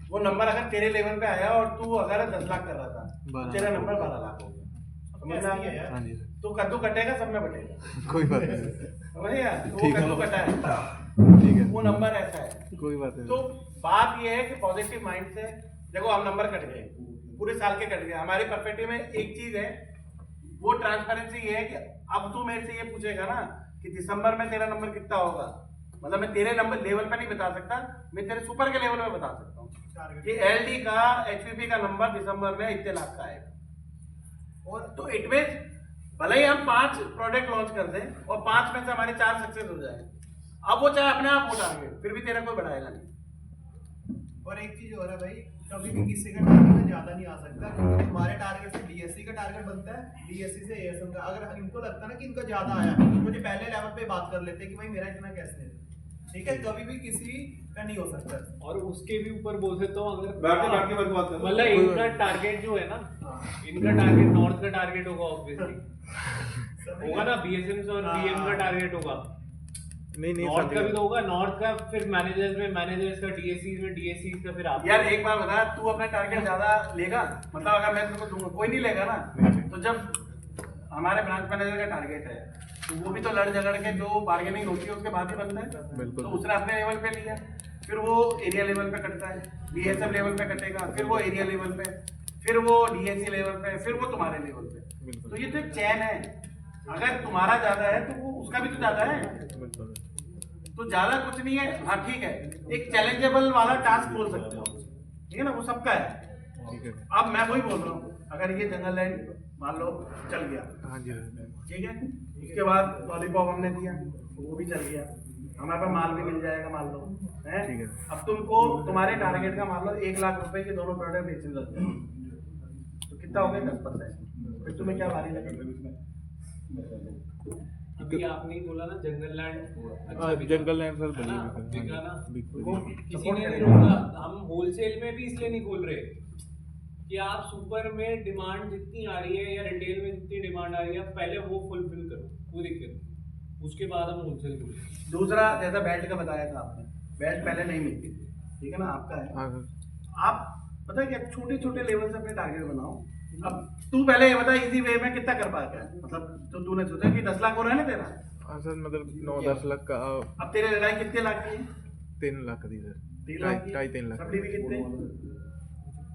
वो नंबर अगर तेरे लेवल पे आया और तू अगर 10 लाख कर रहा था, तो तेरा नंबर 12 लाख हो गया। समझ में आ गया? हाँ जी। तो कद्दू कटेगा सब में बटेगा, कोई बात नहीं। समझ गया? तो वो ठीक है। कद्दू कटा है, ठीक है। वो नंबर ऐसा है। कोई बात नहीं। तो बात ये है कि पॉजिटिव माइंड से देखो, हम नंबर कट गए, पूरे साल के कट गए। हमारी पर्सपेक्टिव में एक चीज है, वो ट्रांसपेरेंसी ये है कि अब तू मेरे से ये पूछेगा ना कि दिसंबर में तेरा नंबर कितना होगा, मतलब मैं तेरे नंबर लेवल पे नहीं बता सकता, मैं तेरे सुपर के लेवल पे बता सकता हूँ कि LD का HVP का नंबर दिसंबर में इतने लाख का आएगा। और तो इट मींस भले ही हम 5 प्रोडक्ट लॉन्च कर दें और 5 में से हमारे 4 सक्सेस हो जाए, अब वो चाहे अपने आप हो टारगेट, फिर भी तेरा कोई बढ़ाएगा नहीं। और एक चीज और है भाई, कभी भी किसी का टारगेट ज्यादा नहीं आ सकता, क्योंकि हमारे टारगेट से DSC का टारगेट बनता है, DSC से ASM का। अगर इनको लगता है ना कि इनका ज्यादा आया, मुझे पहले लेवल पे बात कर लेते हैं कि भाई मेरा इतना कैसे है, ठीक है, कभी भी किसी का नहीं हो सकता। और उसके भी ऊपर बोल सकता हूँ, अगर बैठ के मेरे को बात कर लो। मतलब इनका टारगेट जो है ना, इनका टारगेट नॉर्थ का टारगेट होगा, ऑब्वियसली होगा ना, BSM और BM का टारगेट होगा, नहीं नॉर्थ का भी तो होगा, नॉर्थ का फिर मैनेजर्स में, मैनेजर्स का DSCs में, DSCs का फिर आप। यार एक बात बता, तू अपना टारगेट ज्यादा लेगा, मतलब अगर मैं तुमको दूंगा, कोई नहीं लेगा ना। तो जब हमारे ब्रांच मैनेजर का टारगेट है, तो वो भी तो लड़ झगड़ के जो बार्गेनिंग होती है उसके बाद ही बनता है। बिल्कुल। तो उसने अपने लेवल पे लिया, फिर वो एरिया लेवल पे कटता है, DSM लेवल पे कटेगा, फिर वो एरिया लेवल पे, फिर वो DSC लेवल पे, फिर वो तुम्हारे लेवल पे। बिल्कुल। तो ये तो एक चैन है, अगर तुम्हारा ज्यादा है तो वो उसका भी तो ज्यादा है। बिल्कुल। तो ज्यादा कुछ नहीं है। हाँ ठीक है, एक चैलेंजेबल वाला टास्क बोल सकते हो, ठीक है ना, वो सबका है। ठीक है। अब मैं वही बोल रहा हूँ, अगर ये जंगल लैंड मान लो चल गया, हाँ जी। ठीक है, उसके बाद लॉलीपॉप हमने दिया, वो भी चल गया, हमारे पास माल भी मिल जाएगा मान लो, है? ठीक है। अब तुमको तुम्हारे टारगेट का मान लो 1 लाख रुपए के दोनों प्रोडक्ट बेचने लगते हैं, तो कितना हो गया? 10%। फिर तुम्हें क्या भारी लगेगा? अभी आपने ही बोला ना जंगल लैंड, हाँ, जंगल लैंड सर है ना, बड़ी बिका ना, किसी सपोर्ट ने नहीं करेगा। रोका। हम होलसेल में भी इसलिए नहीं खोल रहे कि आप सुपर में डिमांड जितनी आ रही है या रिटेल में जितनी डिमांड आ रही है, आप पहले वो फुलफिल करो, कोई दिक्कत नहीं, उसके बाद हम होलसेल खोलें। दूसरा, जैसा बेल्ट का बताया था आपने, बेल्ट पहले नहीं मिलती थी, ठीक है ना, आपका है। हाँ सर। आप पता है क्या, छोटे छोटे लेवल से अपने टारगेट बनाओ। अब तू पहले ये बता, इजी वे में कितना कर पाता है, मतलब तो तूने सोचा कि 10 लाख हो रहा है ना तेरा, हाँ सर, मतलब 9-10 लाख का अब तेरे लड़ाई कितने लाख की है? 3 लाख दी सर। 3 लाख की, 2.5-3 लाख। सब्डी भी कितने?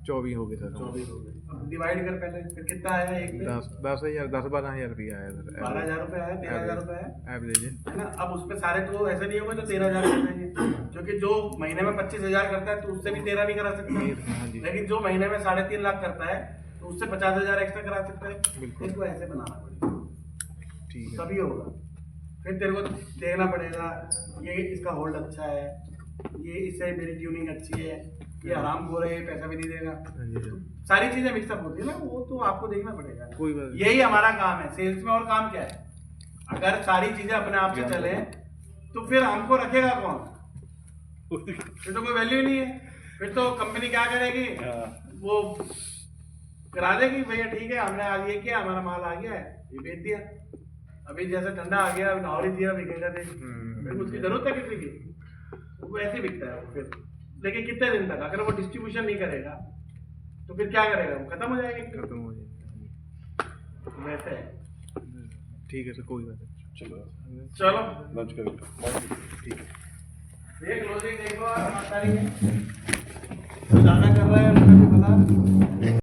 24 हो गए सर। 24 हो गए। अब डिवाइड कर पहले, फिर कितना आया एक में? 10-12 हज़ार रुपया आया सर। 12,000 रुपए आया, 13,000 रुपए आया, एवरेज है। है ना। अब उसमें सारे तो ऐसे नहीं होगा जो 13,000 करते हैं, क्योंकि जो महीने में 25,000 करता है तो उससे भी 13 नहीं करा सकता, हाँ जी। लेकिन जो महीने में 3.5 लाख करता है तो उससे 50,000 एक्स्ट्रा करा सकता है। बिल्कुल। इसको ऐसे बनाना पड़ेगा, ठीक है। तभी होगा। फिर तेरे को देखना पड़ेगा, ये इसका होल्ड अच्छा है, ये इससे मेरी ट्यूनिंग अच्छी है, ये आराम हो रहे, पैसा भी नहीं देगा, हाँ जी सर। सारी चीजें मिक्सअप होती है ना, वो तो आपको देखना पड़ेगा। कोई बात नहीं। यही हमारा काम है सेल्स में। और काम क्या है? अगर सारी चीजें अपने आप से चले तो फिर हमको रखेगा कौन? फिर तो कोई वैल्यू नहीं है। फिर तो कंपनी क्या करेगी, वो करा देगी भैया ठीक है, हमने आज ये किया, हमारा माल आ गया है, ये बेच दिया। अभी जैसे ठंडा आ गया, अभी और ही दिया बिकेगा फिर उसकी जरूरत है किसी की, वो ऐसे ही बिकता है फिर। लेकिन कितने दिन तक, अगर वो डिस्ट्रीब्यूशन नहीं करेगा तो फिर क्या करेगा, वो खत्म हो जाएगा। खत्म हो जाएगा। वैसे है। ठीक है सर, कोई बात नहीं, चलो चलो लंच करेंगे। ठीक है। देख लो जी, देखो आप ईमानदारी है, जो ज्यादा कर रहा है उसका भी भला।